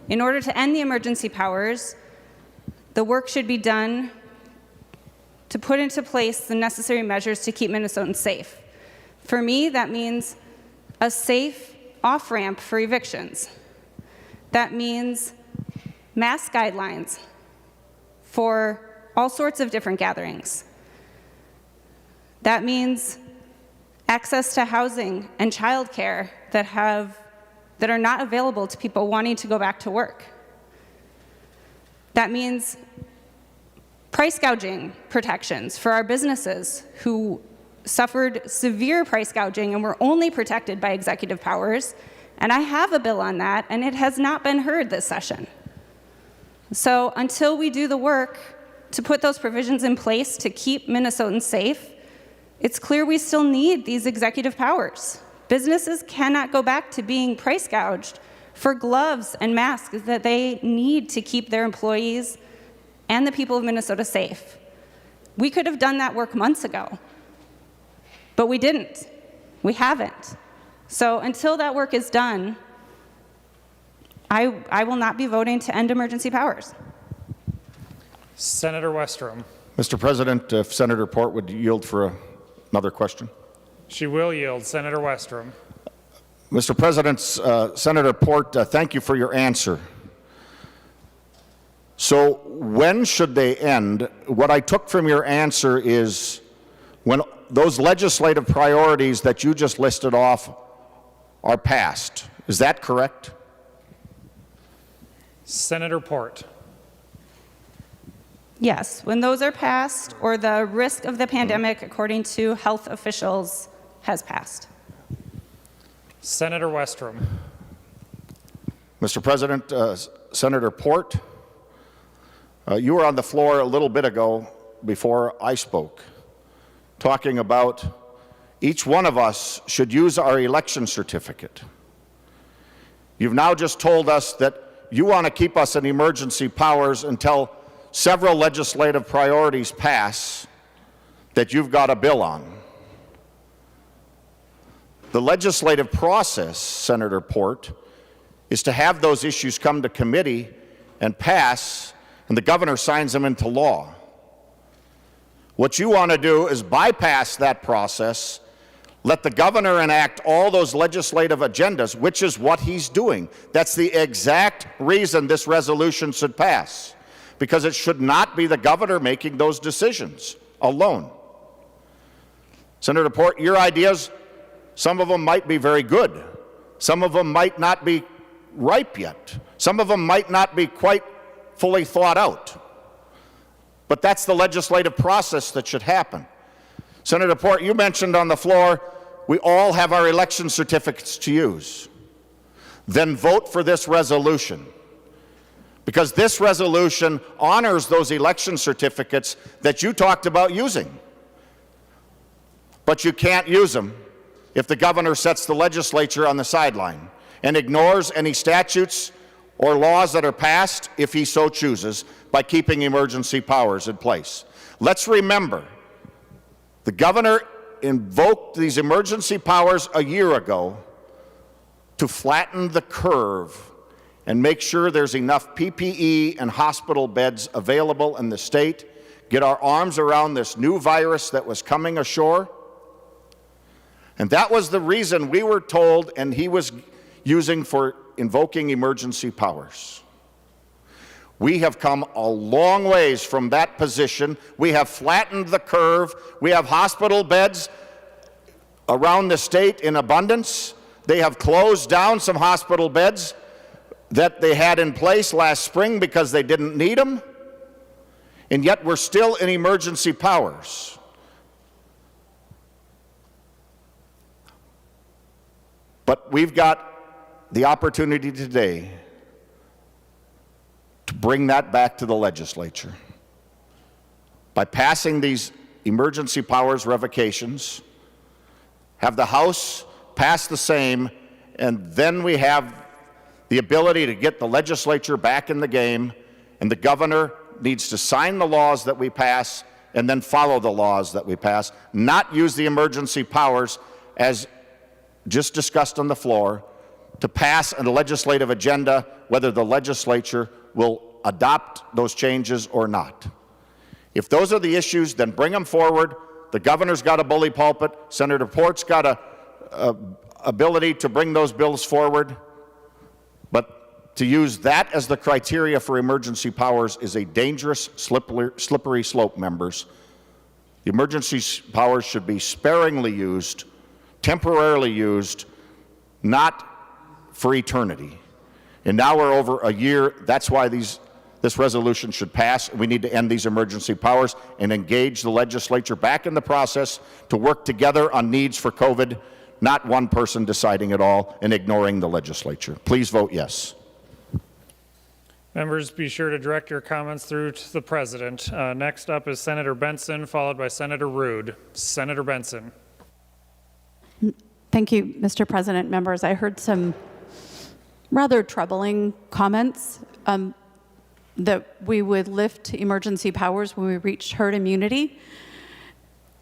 in order to end the emergency powers, the work should be done to put into place the necessary measures to keep Minnesotans safe. For me, that means a safe off-ramp for evictions. That means mask guidelines for all sorts of different gatherings. That means access to housing and childcare that are not available to people wanting to go back to work. That means price gouging protections for our businesses who suffered severe price gouging and were only protected by executive powers. And I have a bill on that, and it has not been heard this session. So until we do the work to put those provisions in place to keep Minnesotans safe, it's clear we still need these executive powers. Businesses cannot go back to being price gouged for gloves and masks that they need to keep their employees and the people of Minnesota safe. We could have done that work months ago, but we didn't. We haven't. So until that work is done, I will not be voting to end emergency powers. Senator Westrom. Mr. President, if Senator Port would yield for another question. She will yield. Senator Westrom. Mr. President, Senator Port, thank you for your answer. So when should they end? What I took from your answer is when those legislative priorities that you just listed off are passed. Is that correct? Senator Port. Yes, when those are passed or the risk of the pandemic, according to health officials, has passed. Senator Westrom. Mr. President, Senator Port, you were on the floor a little bit ago before I spoke, talking about each one of us should use our election certificate. You've now just told us that you want to keep us in emergency powers until several legislative priorities pass that you've got a bill on. The legislative process, Senator Port, is to have those issues come to committee and pass, and the governor signs them into law. What you want to do is bypass that process, let the governor enact all those legislative agendas, which is what he's doing. That's the exact reason this resolution should pass, because it should not be the governor making those decisions alone. Senator Port, your ideas, some of them might be very good. Some of them might not be ripe yet. Some of them might not be quite fully thought out. But that's the legislative process that should happen. Senator Port, you mentioned on the floor, we all have our election certificates to use. Then vote for this resolution, because this resolution honors those election certificates that you talked about using. But you can't use them if the governor sets the legislature on the sideline and ignores any statutes or laws that are passed, if he so chooses, by keeping emergency powers in place. Let's remember, the governor invoked these emergency powers a year ago to flatten the curve and make sure there's enough PPE and hospital beds available in the state, get our arms around this new virus that was coming ashore. And that was the reason we were told, and he was using for invoking emergency powers. We have come a long ways from that position. We have flattened the curve. We have hospital beds around the state in abundance. They have closed down some hospital beds that they had in place last spring because they didn't need them. And yet we're still in emergency powers. But we've got the opportunity today to bring that back to the legislature by passing these emergency powers revocations, have the House pass the same, and then we have the ability to get the legislature back in the game, and the governor needs to sign the laws that we pass and then follow the laws that we pass, not use the emergency powers as just discussed on the floor to pass a legislative agenda, whether the legislature will adopt those changes or not. If those are the issues, then bring them forward. The governor's got a bully pulpit. Senator Port's got a ability to bring those bills forward. But to use that as the criteria for emergency powers is a dangerous, slippery slope, members. The emergency powers should be sparingly used, temporarily used, not for eternity. And now we're over a year. That's why this resolution should pass. We need to end these emergency powers and engage the legislature back in the process to work together on needs for COVID, not one person deciding it all and ignoring the legislature. Please vote yes. Members, be sure to direct your comments through to the president. Next up is Senator Benson, followed by Senator Rude. Senator Benson. Thank you, Mr. President. Members, I heard some rather troubling comments that we would lift emergency powers when we reach herd immunity.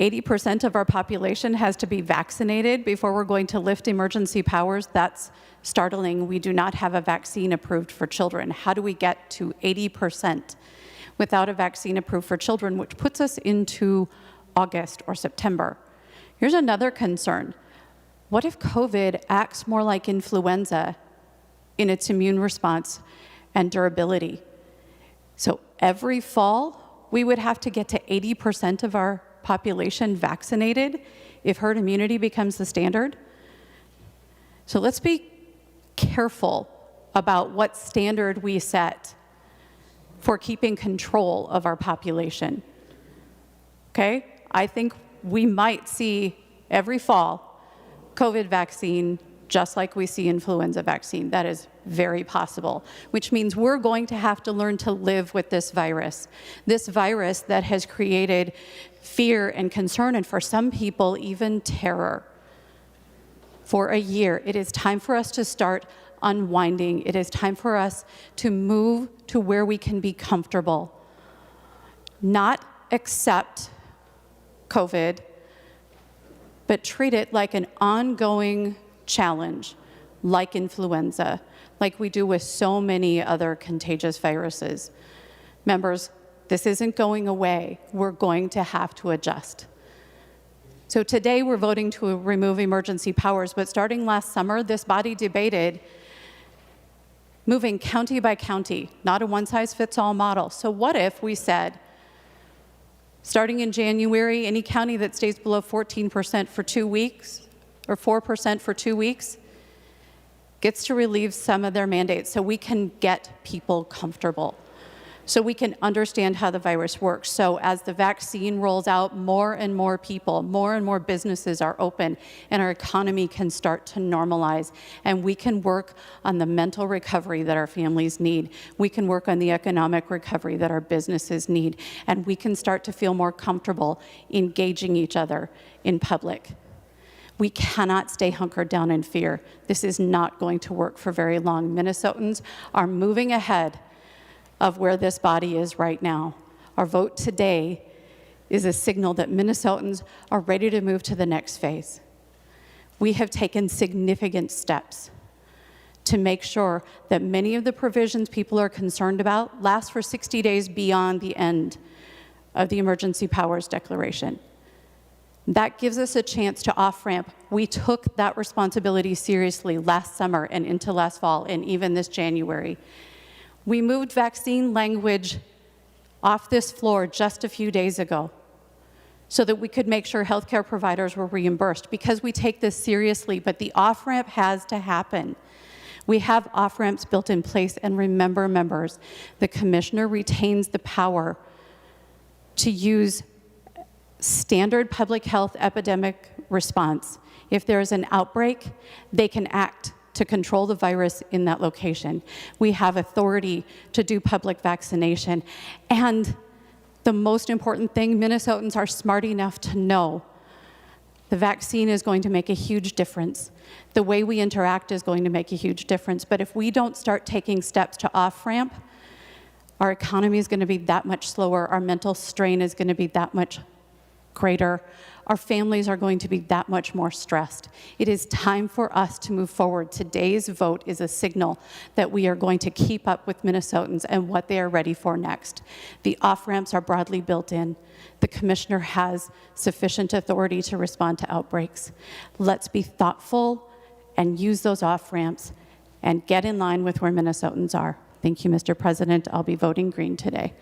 80% of our population has to be vaccinated before we're going to lift emergency powers. That's startling. We do not have a vaccine approved for children. How do we get to 80% without a vaccine approved for children, which puts us into August or September? Here's another concern. What if COVID acts more like influenza in its immune response and durability? So every fall, we would have to get to 80% of our population vaccinated if herd immunity becomes the standard. So let's be careful about what standard we set for keeping control of our population. Okay? I think we might see every fall COVID vaccine just like we see influenza vaccine. That is very possible, which means we're going to have to learn to live with this virus that has created fear and concern, and for some people, even terror. For a year, it is time for us to start unwinding. It is time for us to move to where we can be comfortable, not accept COVID, but treat it like an ongoing challenge, like influenza, like we do with so many other contagious viruses. Members, this isn't going away. We're going to have to adjust. So today we're voting to remove emergency powers, but starting last summer, this body debated moving county by county, not a one-size-fits-all model. So what if we said, starting in January, any county that stays below 14% for 2 weeks, or 4% for 2 weeks, gets to relieve some of their mandates so we can get people comfortable, so we can understand how the virus works. So as the vaccine rolls out, more and more people, more and more businesses are open, and our economy can start to normalize, and we can work on the mental recovery that our families need. We can work on the economic recovery that our businesses need, and we can start to feel more comfortable engaging each other in public. We cannot stay hunkered down in fear. This is not going to work for very long. Minnesotans are moving ahead of where this body is right now. Our vote today is a signal that Minnesotans are ready to move to the next phase. We have taken significant steps to make sure that many of the provisions people are concerned about last for 60 days beyond the end of the emergency powers declaration. That gives us a chance to off-ramp. We took that responsibility seriously last summer and into last fall and even this January. We moved vaccine language off this floor just a few days ago so that we could make sure healthcare providers were reimbursed, because we take this seriously, but the off-ramp has to happen. We have off-ramps built in place, and remember, members, the commissioner retains the power to use standard public health epidemic response. If there is an outbreak, they can act to control the virus in that location. We have authority to do public vaccination. And the most important thing, Minnesotans are smart enough to know the vaccine is going to make a huge difference. The way we interact is going to make a huge difference. But if we don't start taking steps to off-ramp, our economy is going to be that much slower. Our mental strain is going to be that much greater. our families are going to be that much more stressed. It is time for us to move forward. Today's vote is a signal that we are going to keep up with Minnesotans and what they are ready for next. The off-ramps are broadly built in. The commissioner has sufficient authority to respond to outbreaks. Let's be thoughtful and use those off-ramps and get in line with where Minnesotans are. Thank you, Mr. President. I'll be voting green today.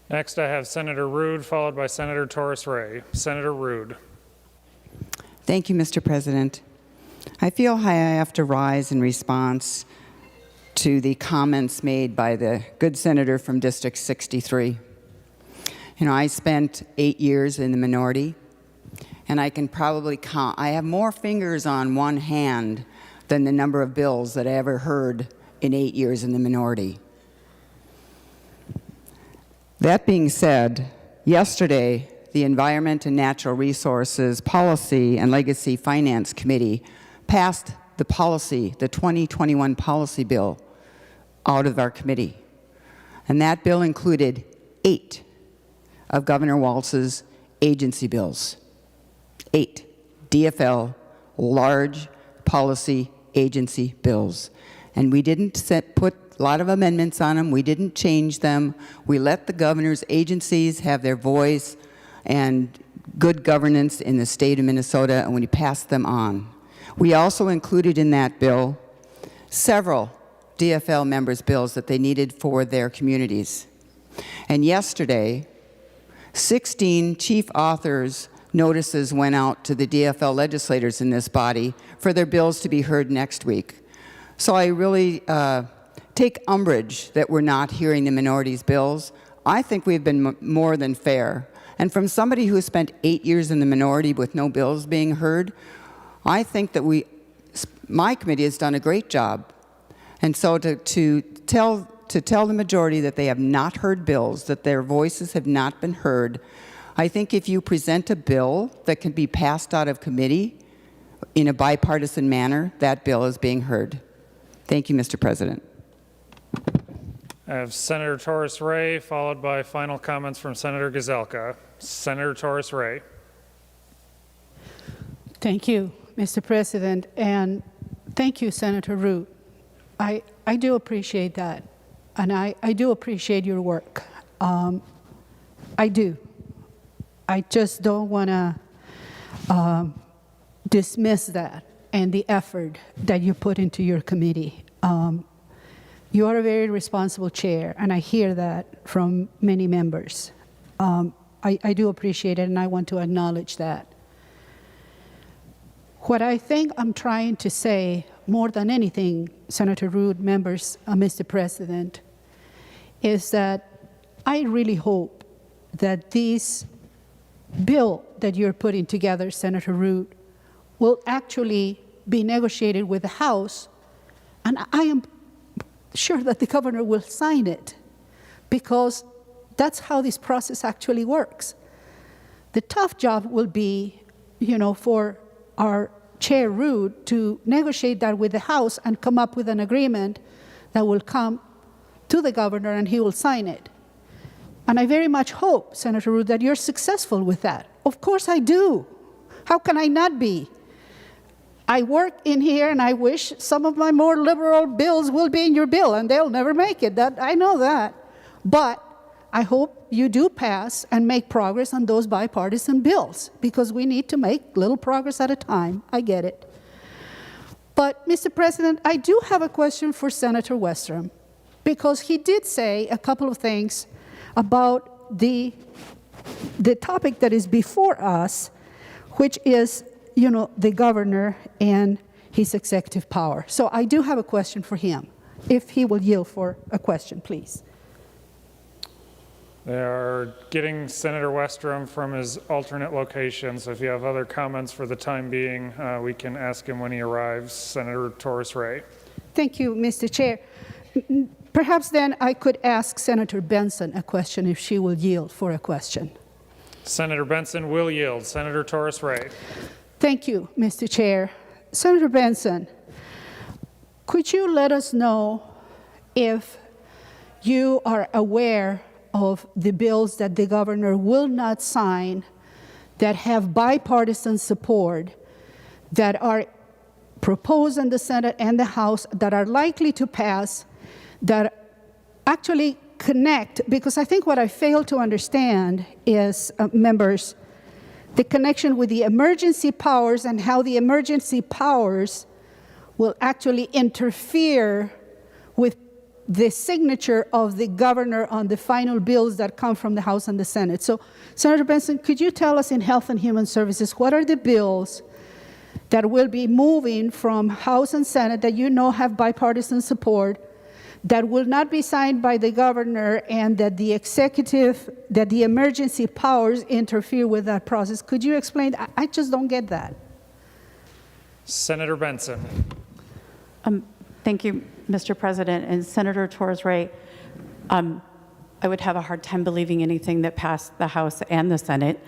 Next, I have Senator Rude, followed by Senator Torres Ray. Senator Rude. Thank you, Mr. President. I feel I have to rise in response to the comments made by the good senator from District 63. You know, I spent 8 years in the minority, and I can probably count. I have more fingers on one hand than the number of bills that I ever heard in 8 years in the minority. That being said, yesterday, the Environment and Natural Resources Policy and Legacy Finance Committee passed the policy, the 2021 policy bill, out of our committee. And that bill included 8 of Governor Walz's agency bills. 8 DFL large policy agency bills. And we didn't put a lot of amendments on them. We didn't change them. We let the governor's agencies have their voice and good governance in the state of Minnesota, and we passed them on. We also included in that bill several DFL members' bills that they needed for their communities. And yesterday, 16 chief authors' notices went out to the DFL legislators in this body for their bills to be heard next week. So I really take umbrage that we're not hearing the minority's bills. I think we've been more than fair. And from somebody who spent 8 years in the minority with no bills being heard, I think that my committee has done a great job. And so to tell the majority that they have not heard bills, that their voices have not been heard, I think if you present a bill that can be passed out of committee in a bipartisan manner, that bill is being heard. Thank you, Mr. President. I have Senator Torres Ray, followed by final comments from Senator Gazelka. Senator Torres Ray. Thank you, Mr. President, and thank you, Senator Root. I do appreciate that, and I do appreciate your work. I do. I just don't want to dismiss that and the effort that you put into your committee. You are a very responsible chair, and I hear that from many members. I do appreciate it, and I want to acknowledge that. What I think I'm trying to say, more than anything, Senator Root, members, Mr. President, is that I really hope that this bill that you're putting together, Senator Root, will actually be negotiated with the House, and I am sure that the governor will sign it, because that's how this process actually works. The tough job will be, for our Chair Root to negotiate that with the House and come up with an agreement that will come to the governor and he will sign it. And I very much hope, Senator Root, that you're successful with that. Of course I do. How can I not be? I work in here, and I wish some of my more liberal bills will be in your bill, and they'll never make it. I know that. But I hope you do pass and make progress on those bipartisan bills, because we need to make little progress at a time. I get it. But, Mr. President, I do have a question for Senator Westrom, because he did say a couple of things about the topic that is before us, which is the governor and his executive power. So I do have a question for him, if he will yield for a question, please. They are getting Senator Westrom from his alternate location, so if you have other comments for the time being, we can ask him when he arrives. Senator Torres Ray. Thank you, Mr. Chair. Perhaps then I could ask Senator Benson a question, if she will yield for a question. Senator Benson will yield. Senator Torres Ray. Thank you, Mr. Chair. Senator Benson, could you let us know if you are aware of the bills that the governor will not sign that have bipartisan support, that are proposed in the Senate and the House, that are likely to pass, that actually connect, because I think what I fail to understand is, members, the connection with the emergency powers and how the emergency powers will actually interfere with the signature of the governor on the final bills that come from the House and the Senate. So, Senator Benson, could you tell us in Health and Human Services, what are the bills that will be moving from House and Senate that you know have bipartisan support, that will not be signed by the governor, and that the executive, that the emergency powers interfere with that process? Could you explain? I just don't get that. Senator Benson. Thank you, Mr. President. And Senator Torres-Ray, I would have a hard time believing anything that passed the House and the Senate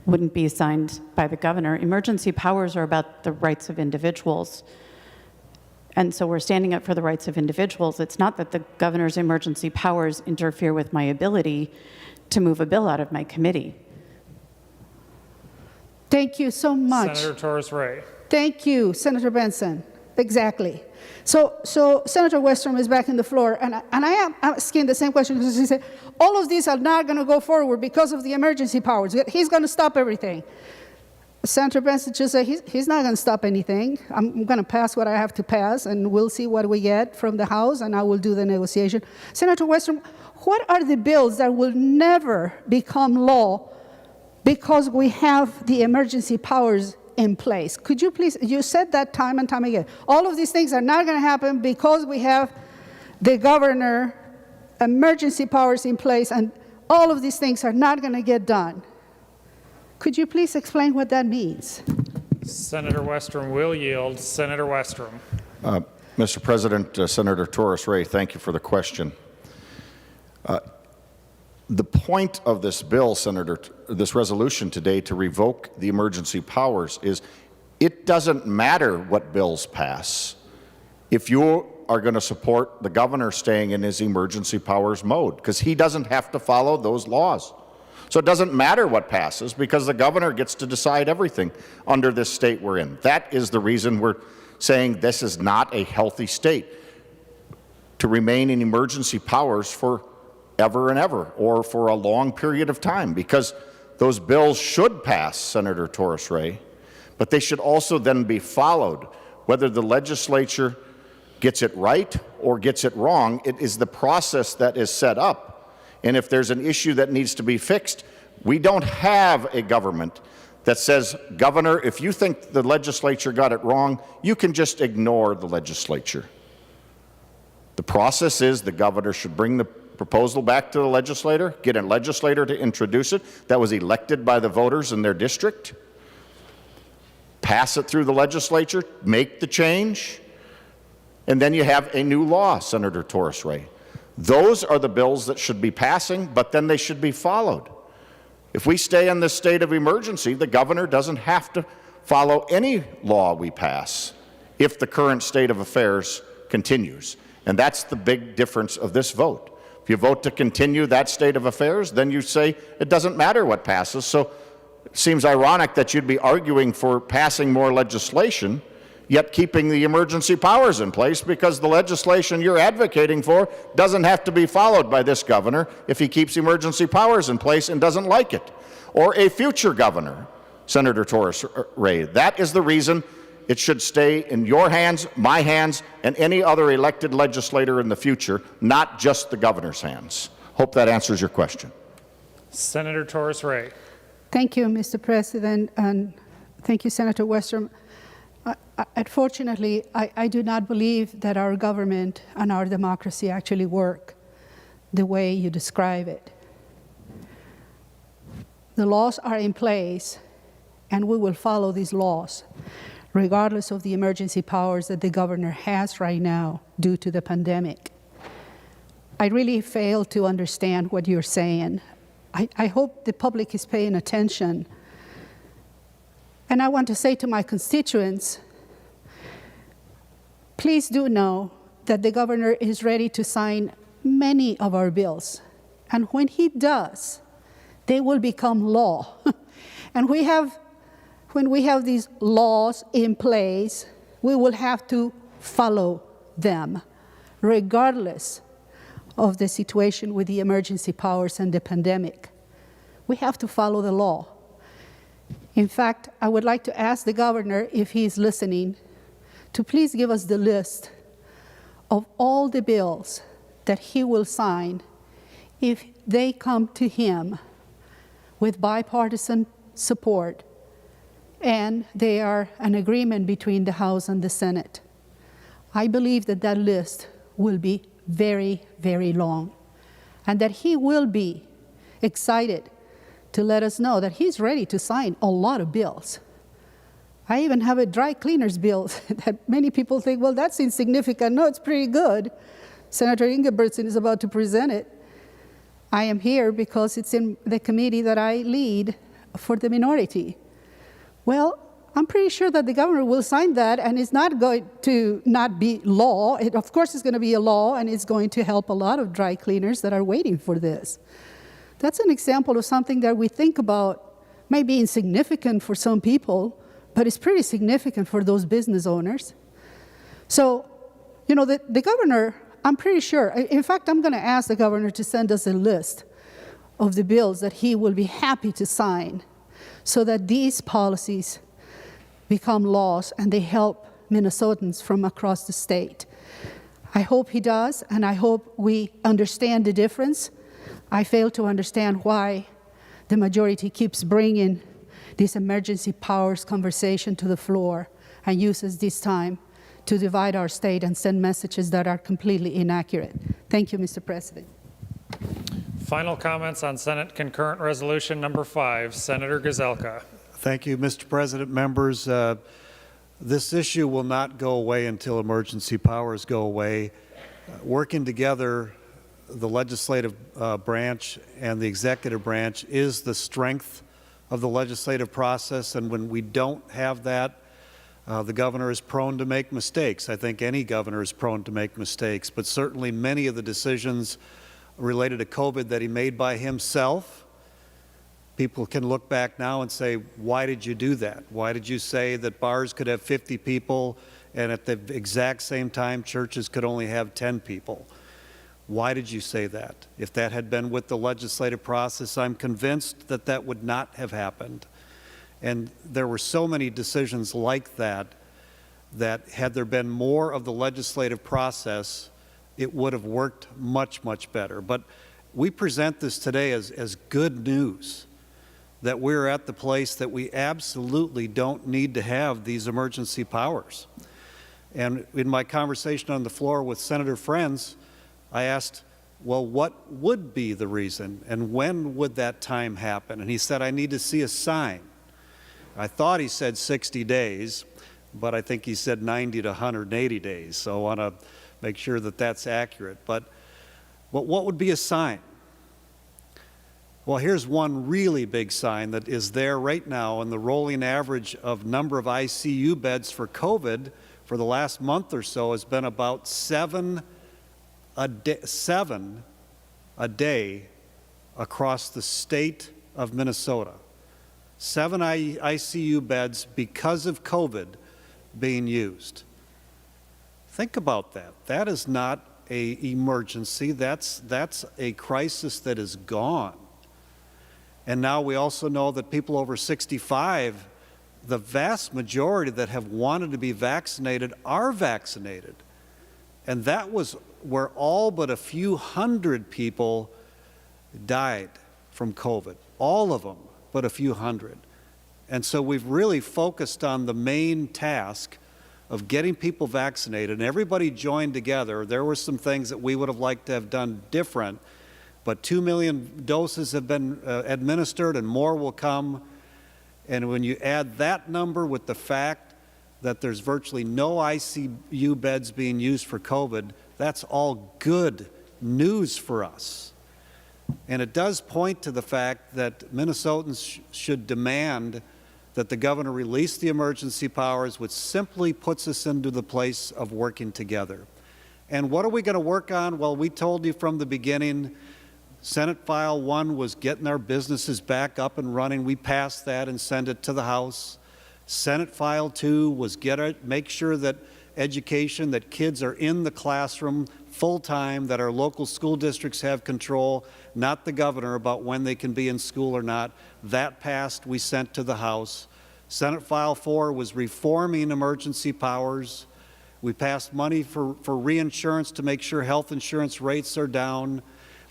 wouldn't be signed by the governor. Emergency powers are about the rights of individuals. And so we're standing up for the rights of individuals. It's not that the governor's emergency powers interfere with my ability to move a bill out of my committee. Thank you so much. Senator Torres-Ray. Thank you, Senator Benson. Exactly. So Senator Westrom is back in the floor, and I am asking the same question because he said, all of these are not going to go forward because of the emergency powers. He's going to stop everything. Senator Benson just said he's not going to stop anything. I'm going to pass what I have to pass, and we'll see what we get from the House, and I will do the negotiation. Senator Westrom, what are the bills that will never become law because we have the emergency powers in place? Could you please, you said that time and time again. All of these things are not going to happen because we have the governor emergency powers in place, and all of these things are not going to get done. Could you please explain what that means? Senator Westrom will yield. Senator Westrom. Mr. President, Senator Torres-Ray, thank you for the question. The point of this bill, Senator, this resolution today to revoke the emergency powers is it doesn't matter what bills pass if you are going to support the governor staying in his emergency powers mode, because he doesn't have to follow those laws. So it doesn't matter what passes because the governor gets to decide everything under this state we're in. That is the reason we're saying this is not a healthy state to remain in emergency powers for ever and ever, or for a long period of time, because those bills should pass, Senator Torres-Ray, but they should also then be followed. Whether the legislature gets it right or gets it wrong, it is the process that is set up. And if there's an issue that needs to be fixed, we don't have a government that says, Governor, if you think the legislature got it wrong, you can just ignore the legislature. The process is the governor should bring the proposal back to the legislator, get a legislator to introduce it that was elected by the voters in their district, pass it through the legislature, make the change, and then you have a new law, Senator Torres-Ray. Those are the bills that should be passing, but then they should be followed. If we stay in this state of emergency, the governor doesn't have to follow any law we pass if the current state of affairs continues. And that's the big difference of this vote. If you vote to continue that state of affairs, then you say it doesn't matter what passes. So it seems ironic that you'd be arguing for passing more legislation, yet keeping the emergency powers in place, because the legislation you're advocating for doesn't have to be followed by this governor if he keeps emergency powers in place and doesn't like it, or a future governor, Senator Torres-Ray. That is the reason it should stay in your hands, my hands, and any other elected legislator in the future, not just the governor's hands. Hope that answers your question. Senator Torres-Ray. Thank you, Mr. President, and thank you, Senator Westrom. Unfortunately, I do not believe that our government and our democracy actually work the way you describe it. The laws are in place, and we will follow these laws, regardless of the emergency powers that the governor has right now due to the pandemic. I really fail to understand what you're saying. I hope the public is paying attention. And I want to say to my constituents, please do know that the governor is ready to sign many of our bills. And when he does, they will become law. And when we have these laws in place, we will have to follow them, regardless of the situation with the emergency powers and the pandemic. We have to follow the law. In fact, I would like to ask the governor, if he's listening, to please give us the list of all the bills that he will sign if they come to him with bipartisan support and they are an agreement between the House and the Senate. I believe that that list will be very, very long, and that he will be excited to let us know that he's ready to sign a lot of bills. I even have a dry cleaners bill that many people think, well, that's insignificant. No, it's pretty good. Senator Ingebrigtsen is about to present it. I am here because it's in the committee that I lead for the minority. Well, I'm pretty sure that the governor will sign that, and it's not going to not be law. Of course, it's going to be a law, and it's going to help a lot of dry cleaners that are waiting for this. That's an example of something that we think about may be insignificant for some people, but it's pretty significant for those business owners. So, you know, the governor, I'm pretty sure, in fact, I'm going to ask the governor to send us a list of the bills that he will be happy to sign so that these policies become laws and they help Minnesotans from across the state. I hope he does, and I hope we understand the difference. I fail to understand why the majority keeps bringing this emergency powers conversation to the floor and uses this time to divide our state and send messages that are completely inaccurate. Thank you, Mr. President. Final comments on Senate Concurrent Resolution Number 5. Senator Gazelka. Thank you, Mr. President. Members, this issue will not go away until emergency powers go away. Working together, the legislative branch and the executive branch is the strength of the legislative process, and when we don't have that, the governor is prone to make mistakes. I think any governor is prone to make mistakes, but certainly many of the decisions related to COVID that he made by himself, people can look back now and say, why did you do that? Why did you say that bars could have 50 people and at the exact same time churches could only have 10 people? Why did you say that? If that had been with the legislative process, I'm convinced that that would not have happened. And there were so many decisions like that, that had there been more of the legislative process, it would have worked much, much better. But we present this today as good news, that we're at the place that we absolutely don't need to have these emergency powers. And in my conversation on the floor with Senator Friends, I asked, well, what would be the reason and when would that time happen? And he said, I need to see a sign. I thought he said 60 days, but I think he said 90 to 180 days. So I want to make sure that that's accurate. But what would be a sign? Well, here's one really big sign that is there right now, and the rolling average of number of ICU beds for COVID for the last month or so has been about 7 a day across the state of Minnesota. 7 ICU beds because of COVID being used. Think about that. That is not an emergency. That's a crisis that is gone. And now we also know that people over 65, the vast majority that have wanted to be vaccinated are vaccinated. And that was where all but a few hundred people died from COVID. All of them, but a few hundred. And so we've really focused on the main task of getting people vaccinated, and everybody joined together. There were some things that we would have liked to have done different, but 2 million doses have been administered and more will come. And when you add that number with the fact that there's virtually no ICU beds being used for COVID, that's all good news for us. And it does point to the fact that Minnesotans should demand that the governor release the emergency powers, which simply puts us into the place of working together. And what are we going to work on? Well, we told you from the beginning, Senate File 1 was getting our businesses back up and running. We passed that and sent it to the House. Senate File 2 was make sure that education, that kids are in the classroom full-time, that our local school districts have control, not the governor, about when they can be in school or not. That passed, we sent to the House. Senate File 4 was reforming emergency powers. We passed money for reinsurance to make sure health insurance rates are down.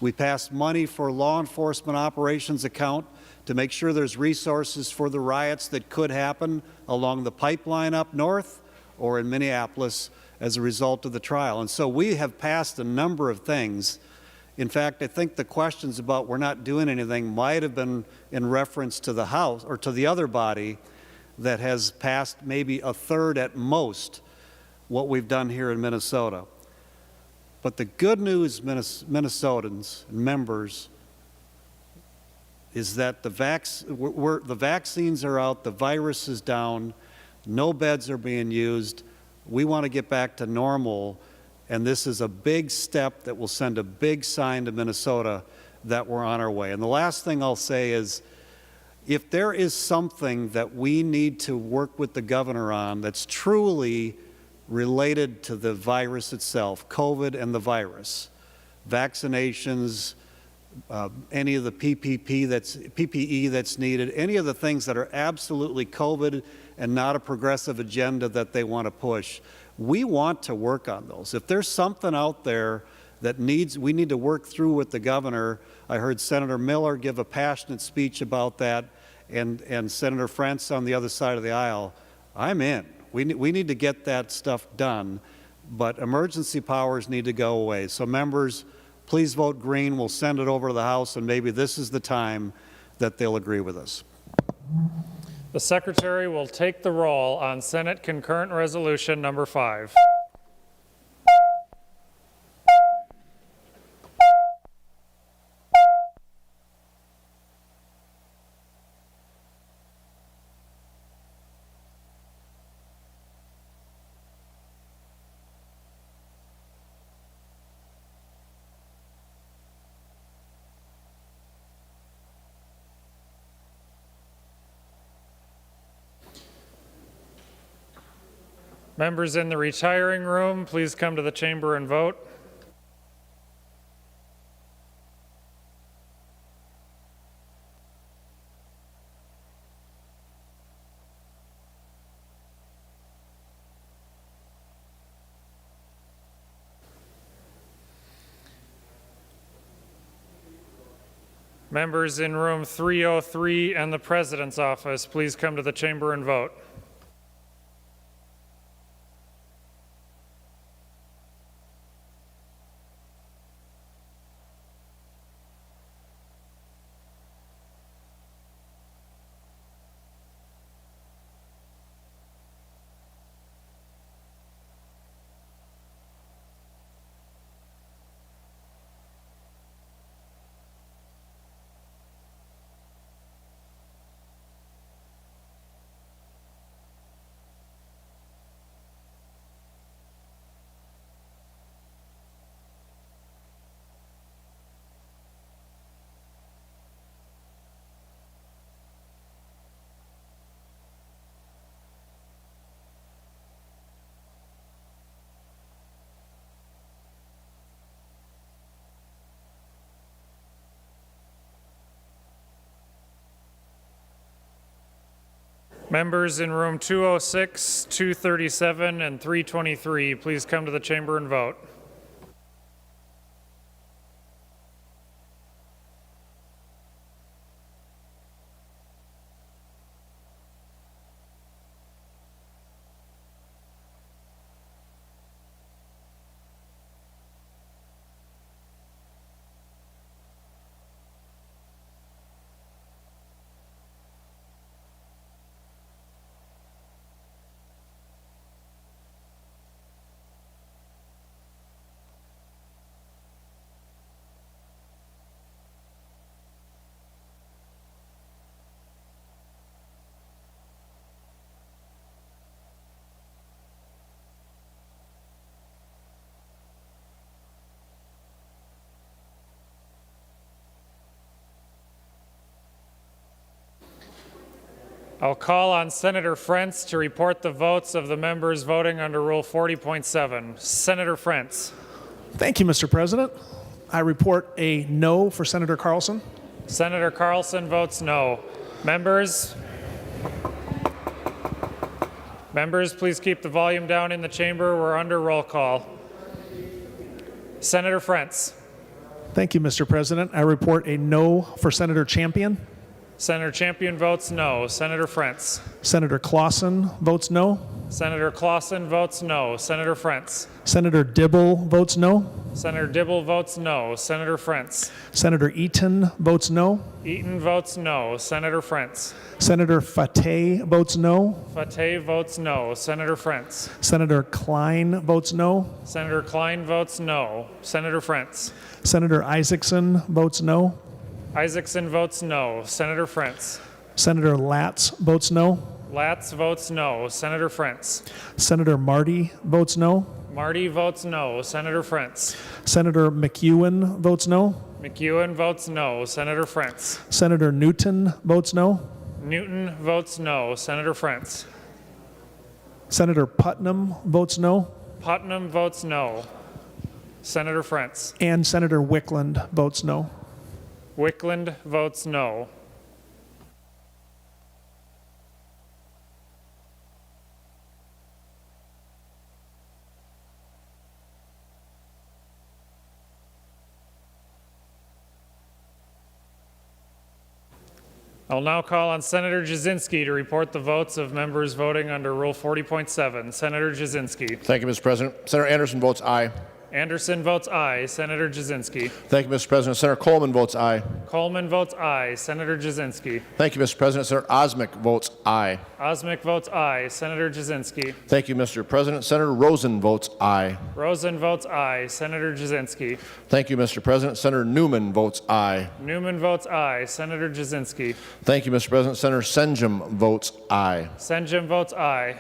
We passed money for law enforcement operations account to make sure there's resources for the riots that could happen along the pipeline up north or in Minneapolis as a result of the trial. And so we have passed a number of things. In fact, I think the questions about we're not doing anything might have been in reference to the House or to the other body that has passed maybe a third at most what we've done here in Minnesota. But the good news, Minnesotans and members, is that the vaccines are out, the virus is down, no beds are being used. We want to get back to normal, and this is a big step that will send a big sign to Minnesota that we're on our way. And the last thing I'll say is, if there is something that we need to work with the governor on that's truly related to the virus itself, COVID and the virus, vaccinations, any of the PPE that's needed, any of the things that are absolutely COVID and not a progressive agenda that they want to push, we want to work on those. If there's something out there that we need to work through with the governor, I heard Senator Miller give a passionate speech about that, and Senator Frantz on the other side of the aisle. I'm in. We need to get that stuff done, but emergency powers need to go away. So members, please vote green. We'll send it over to the House, and maybe this is the time that they'll agree with us. The Secretary will take the roll on Senate Concurrent Resolution number 5. Members in the retiring room, please come to the chamber and vote. Members in room 303 and the President's office, please come to the chamber and vote. Members in room 206, 237, and 323, please come to the chamber and vote. I'll call on Senator Frentz to report the votes of the members voting under Rule 40.7. Senator Frentz. Thank you, Mr. President. I report a no for Senator Carlson. Senator Carlson votes no. Members, please keep the volume down in the chamber. We're under roll call. Senator Frentz. Thank you, Mr. President. I report a no for Senator Champion. Senator Champion votes no. Senator Frentz. Senator Clausen votes no. Senator Clausen votes no. Senator Frentz. Senator Dibble votes no. Senator Dibble votes no. Senator Frentz. Senator Eaton votes no. Eaton votes no. Senator Frentz. Senator Fateh votes no. Fateh votes no. Senator Frentz. Senator Klein votes no. Senator Klein votes no. Senator Frentz. Senator Isaacson votes no. Isaacson votes no. Senator Frentz. Senator Latz votes no. Latz votes no. Senator Frentz. Senator Marty votes no. Marty votes no. Senator Frentz. Senator McEwen votes no. McEwen votes no. Senator Frentz. Senator Newton votes no. Newton votes no. Senator Frentz. Senator Putnam votes no. Putnam votes no. Senator Frentz. And Senator Wickland votes no. Wickland votes no. I'll now call on Senator Jasinski to report the votes of members voting under Rule 40.7. Senator Jasinski. Thank you, Mr. President. Senator Anderson votes aye. Anderson votes aye. Senator Jasinski. Thank you, Mr. President. Senator Coleman votes aye. Coleman votes aye. Senator Jasinski. Thank you, Mr. President. Senator Osmic votes aye. Osmic votes aye. Senator Jasinski. Thank you, Mr. President. Senator Rosen votes aye. Rosen votes aye. Senator Jasinski. Thank you, Mr. President. Senator Newman votes aye. Newman votes aye. Senator Jasinski. Thank you, Mr. President. Senator Senjum votes aye. Senjum votes aye.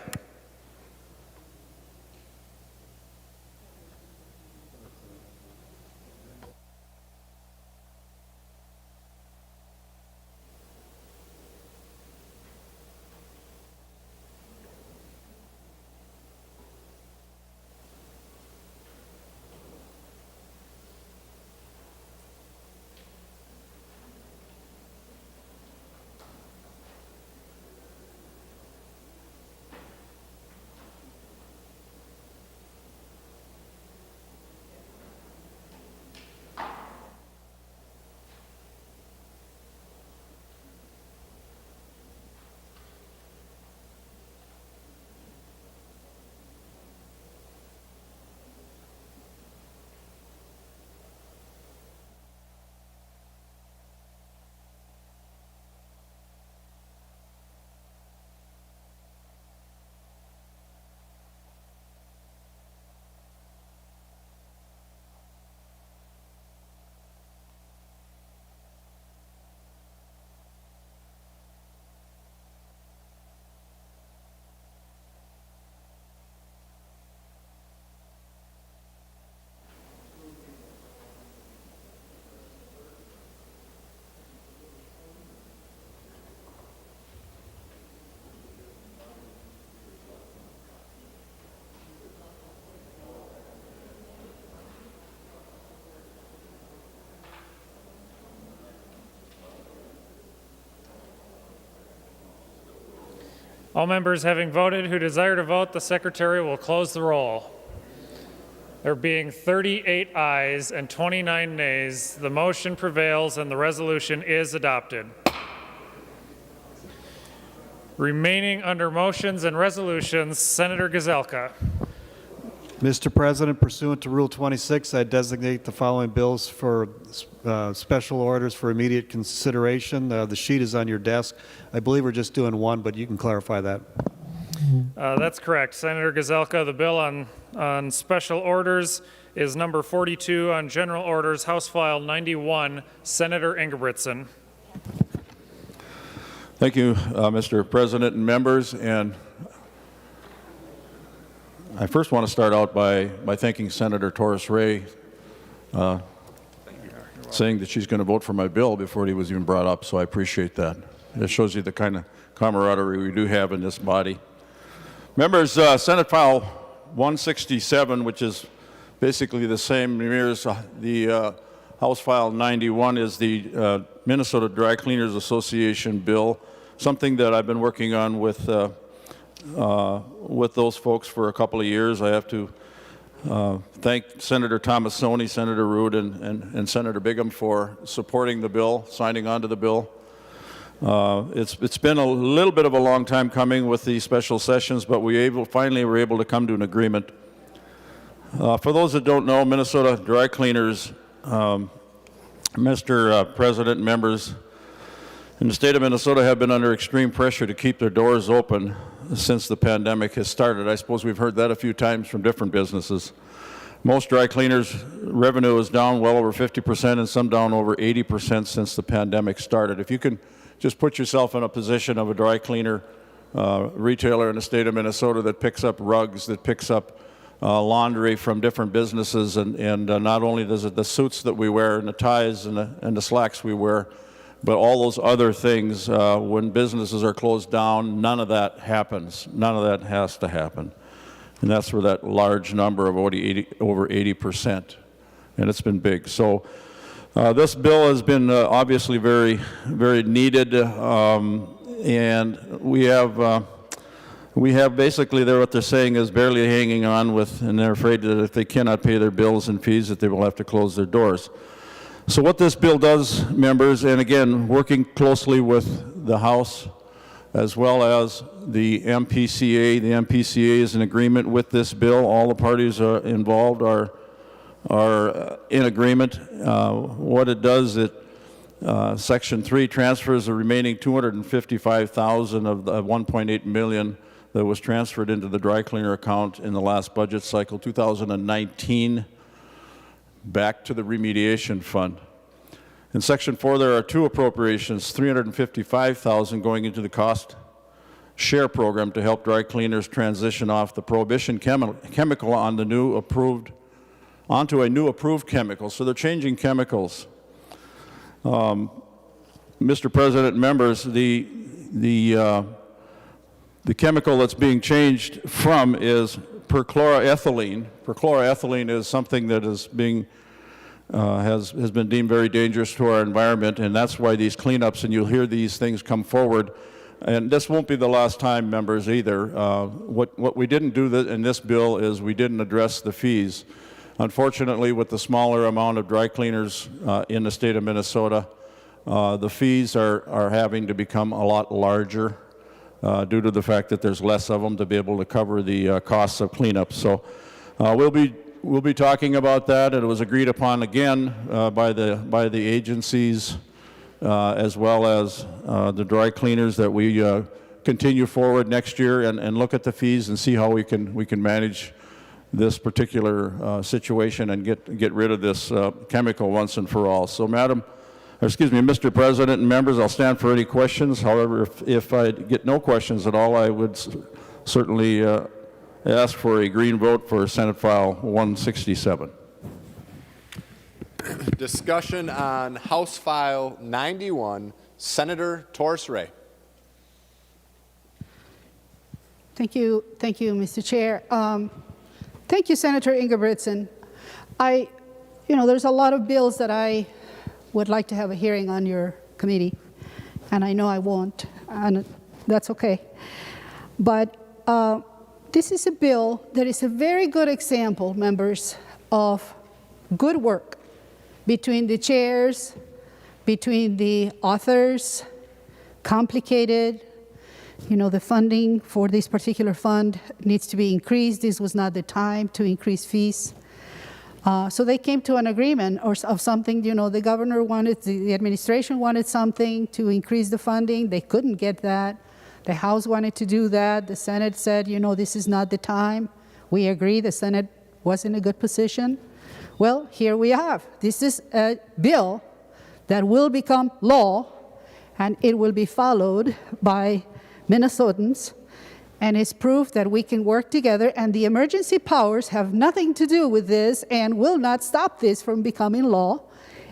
All members having voted who desire to vote, the Secretary will close the roll. There being 38 ayes and 29 nays, the motion prevails and the resolution is adopted. Remaining under motions and resolutions, Senator Gazelka. Mr. President, pursuant to Rule 26, I designate the following bills for special orders for immediate consideration. The sheet is on your desk. I believe we're just doing one, but you can clarify that. That's correct. Senator Gazelka, the bill on special orders is number 42 on general orders, House File 91, Senator Ingebrigtsen. Thank you, Mr. President and members. And I first want to start out by thanking Senator Torres Ray, saying that she's going to vote for my bill before he was even brought up, so I appreciate that. It shows you the kind of camaraderie we do have in this body. Members, Senate File 167, which is basically the same as the House File 91, is the Minnesota Dry Cleaners Association bill, something that I've been working on with those folks for a couple of years. I have to thank Senator Tomassoni, Senator Rood, and Senator Bigham for supporting the bill, signing on to the bill. It's been a little bit of a long time coming with the special sessions, but finally were able to come to an agreement. For those that don't know, Minnesota Dry Cleaners, Mr. President and members, in the state of Minnesota have been under extreme pressure to keep their doors open since the pandemic has started. I suppose we've heard that a few times from different businesses. Most dry cleaners' revenue is down well over 50% and some down over 80% since the pandemic started. If you can just put yourself in a position of a dry cleaner retailer in the state of Minnesota that picks up rugs, that picks up laundry from different businesses, and not only does it the suits that we wear and the ties and the slacks we wear, but all those other things, when businesses are closed down, none of that happens. None of that has to happen. And that's where that large number of over 80%, and it's been big. So this bill has been obviously very, very needed, and we have basically what they're saying is barely hanging on with, and they're afraid that if they cannot pay their bills and fees that they will have to close their doors. So what this bill does, members, and again, working closely with the House as well as the MPCA. The MPCA is in agreement with this bill. All the parties involved are in agreement. What it does, Section 3 transfers the remaining $255,000 of the $1.8 million that was transferred into the dry cleaner account in the last budget cycle, 2019, back to the remediation fund. In Section 4, there are two appropriations, $355,000 going into the cost share program to help dry cleaners transition off the prohibition chemical onto a new approved chemical. So they're changing chemicals. Mr. President, members, the chemical that's being changed from is perchloroethylene. Perchloroethylene is something that is being has been deemed very dangerous to our environment, and that's why these cleanups, and you'll hear these things come forward. And this won't be the last time, members, either. What we didn't do in this bill is we didn't address the fees. Unfortunately, with the smaller amount of dry cleaners in the state of Minnesota, the fees are having to become a lot larger due to the fact that there's less of them to be able to cover the costs of cleanup. So we'll be talking about that. It was agreed upon again by the agencies as well as the dry cleaners that we continue forward next year and look at the fees and see how we can manage this particular situation and get rid of this chemical once and for all. So, Mr. President and members, I'll stand for any questions. However, if I get no questions at all, I would certainly ask for a green vote for Senate File 167. Discussion on House File 91, Senator Torres-Ray. Thank you, Mr. Chair. Thank you, Senator Ingebrigtsen. There's a lot of bills that I would like to have a hearing on your committee, and I know I won't, and that's okay. But this is a bill that is a very good example, members, of good work between the chairs, between the authors, complicated. The funding for this particular fund needs to be increased. This was not the time to increase fees. So they came to an agreement of something. The governor wanted, the administration wanted something to increase the funding. They couldn't get that. The House wanted to do that. The Senate said, this is not the time. We agree the Senate was in a good position. Well, here we have. This is a bill that will become law, and it will be followed by Minnesotans, and it's proof that we can work together, and the emergency powers have nothing to do with this and will not stop this from becoming law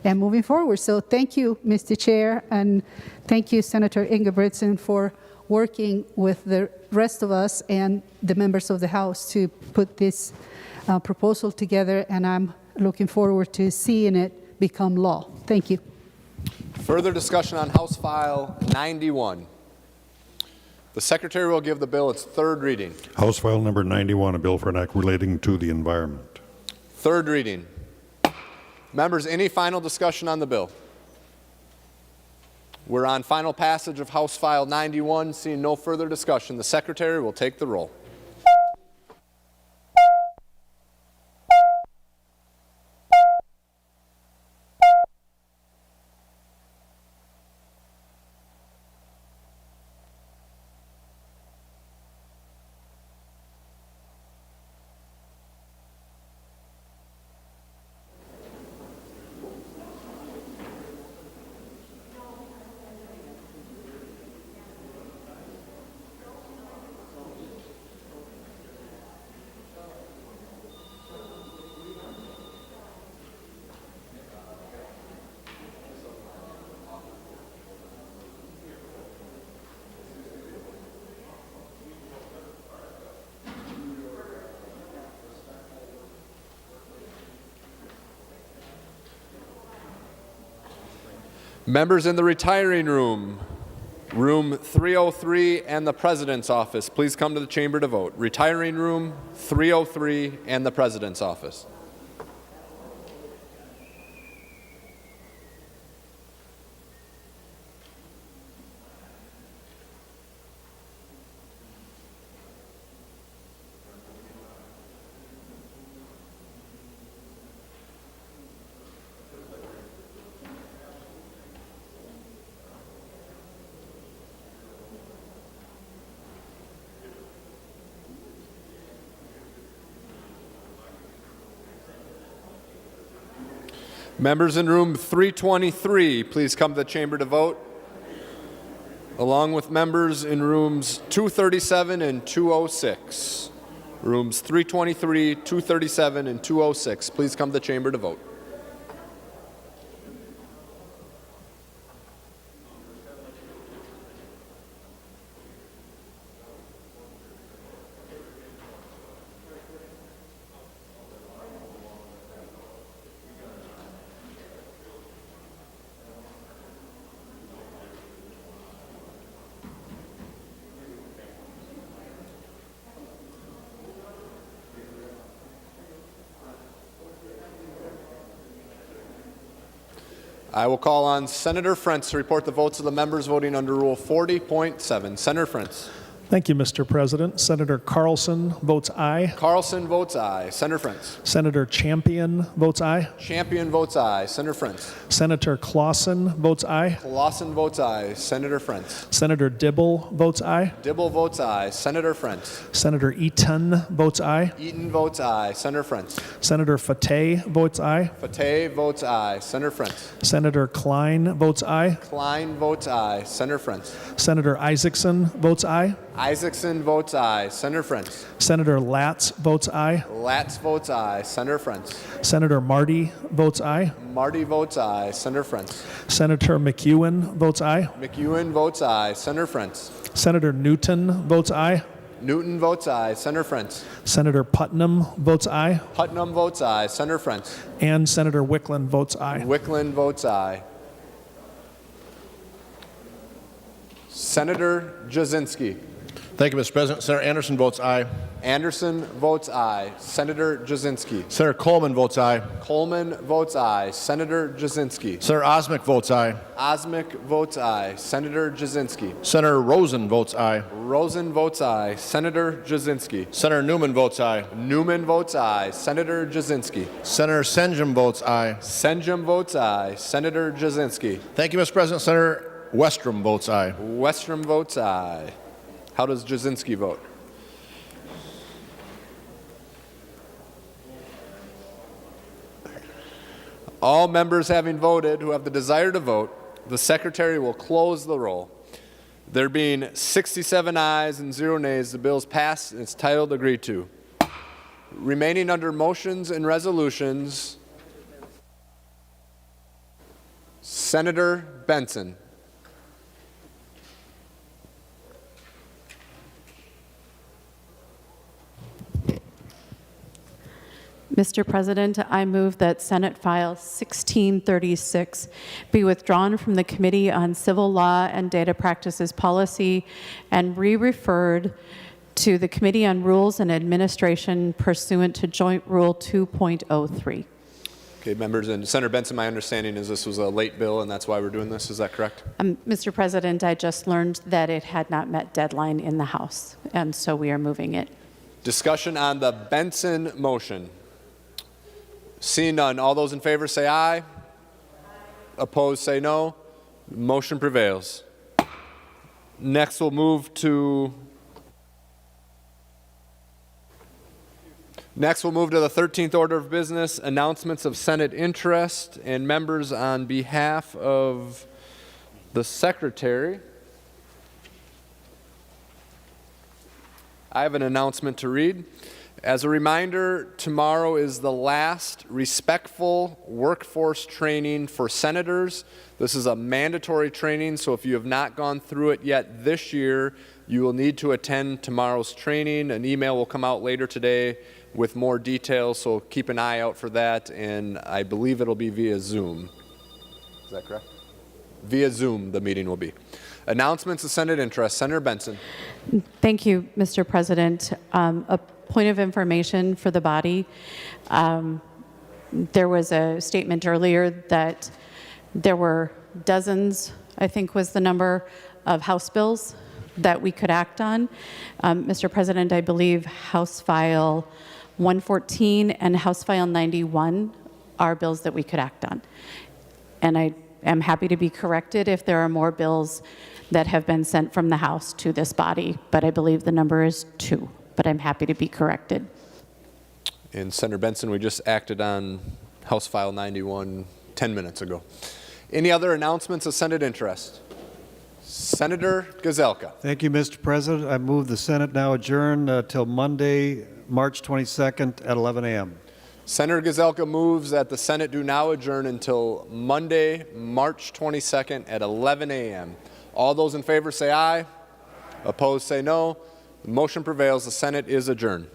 and moving forward. So thank you, Mr. Chair, and thank you, Senator Ingebrigtsen, for working with the rest of us and the members of the House to put this proposal together, and I'm looking forward to seeing it become law. Thank you. Further discussion on House File 91. The Secretary will give the bill its third reading. House File Number 91, a bill for an act relating to the environment. Third reading. Members, any final discussion on the bill? We're on final passage of House File 91. Seeing no further discussion, the Secretary will take the roll. Members in the retiring room, room 303 and the President's office, please come to the chamber to vote. Retiring room 303 and the President's office. Members in room 323, please come to the chamber to vote, along with members in rooms 237 and 206. Rooms 323, 237, and 206, please come to the chamber to vote. I will call on Senator Frentz to report the votes of the members voting under Rule 40.7. Senator Frentz. Thank you, Mr. President. Senator Carlson votes aye. Carlson votes aye. Senator Frentz. Senator Champion votes aye. Champion votes aye. Senator Frentz. Senator Clausen votes aye. Clausen votes aye. Senator Frentz. Senator Dibble votes aye. Dibble votes aye. Senator Frentz. Senator Eaton votes aye. Eaton votes aye. Senator Frentz. Senator Fateh votes aye. Fateh votes aye. Senator Frentz. Senator Klein votes aye. Klein votes aye. Senator Frentz. Senator Isaacson votes aye. Isaacson votes aye. Senator Frentz. Senator Latz votes aye. Latz votes aye. Senator Frentz. Senator Marty votes aye. Marty votes aye. Senator Frentz. Senator McEwen votes aye. McEwen votes aye. Senator Frentz. Senator Newton votes aye. Newton votes aye. Senator Frentz. Senator Putnam votes aye. Putnam votes aye. Senator Frentz. And Senator Wickland votes aye. Wickland votes aye. Senator Jasinski. Thank you, Mr. President. Senator Anderson votes aye. Anderson votes aye. Senator Jasinski. Senator Coleman votes aye. Coleman votes aye. Senator Jasinski. Senator Osmic votes aye. Osmic votes aye. Senator Jasinski. Senator Rosen votes aye. Rosen votes aye. Senator Jasinski. Senator Newman votes aye. Newman votes aye. Senator Jasinski. Senator Senjum votes aye. Senjum votes aye. Senator Jasinski. Thank you, Mr. President. Senator Westrom votes aye. Westrom votes aye. How does Jasinski vote? All members having voted who have the desire to vote, the Secretary will close the roll. There being 67 ayes and 0 nays, the bill is passed and its title agreed to. Remaining under motions and resolutions, Senator Benson. Mr. President, I move that Senate File 1636 be withdrawn from the Committee on Civil Law and Data Practices Policy and re-referred to the Committee on Rules and Administration pursuant to Joint Rule 2.03. Okay, members, and Senator Benson, my understanding is this was a late bill, and that's why we're doing this. Is that correct? Mr. President, I just learned that it had not met deadline in the House, and so we are moving it. Discussion on the Benson motion. Seeing none, all those in favor say aye. Opposed say no. Motion prevails. Next, we'll move to the 13th order of business, announcements of Senate interest, and members, on behalf of the Secretary, I have an announcement to read. As a reminder, tomorrow is the last respectful workforce training for senators. This is a mandatory training, so if you have not gone through it yet this year, you will need to attend tomorrow's training. An email will come out later today with more details, so keep an eye out for that, and I believe it'll be via Zoom. Is that correct? Via Zoom, the meeting will be. Announcements of Senate interest. Senator Benson. Thank you, Mr. President. A point of information for the body. There was a statement earlier that there were dozens, I think was the number, of House bills that we could act on. Mr. President, I believe House File 114 and House File 91 are bills that we could act on. And I am happy to be corrected if there are more bills that have been sent from the House to this body, but I believe the number is 2. But I'm happy to be corrected. And Senator Benson, we just acted on House File 91 10 minutes ago. Any other announcements of Senate interest? Senator Gazelka. Thank you, Mr. President. I move the Senate now adjourn till Monday, March 22nd at 11 a.m. Senator Gazelka moves that the Senate do now adjourn until Monday, March 22nd at 11 a.m. All those in favor say aye. Opposed say no. The motion prevails. The Senate is adjourned.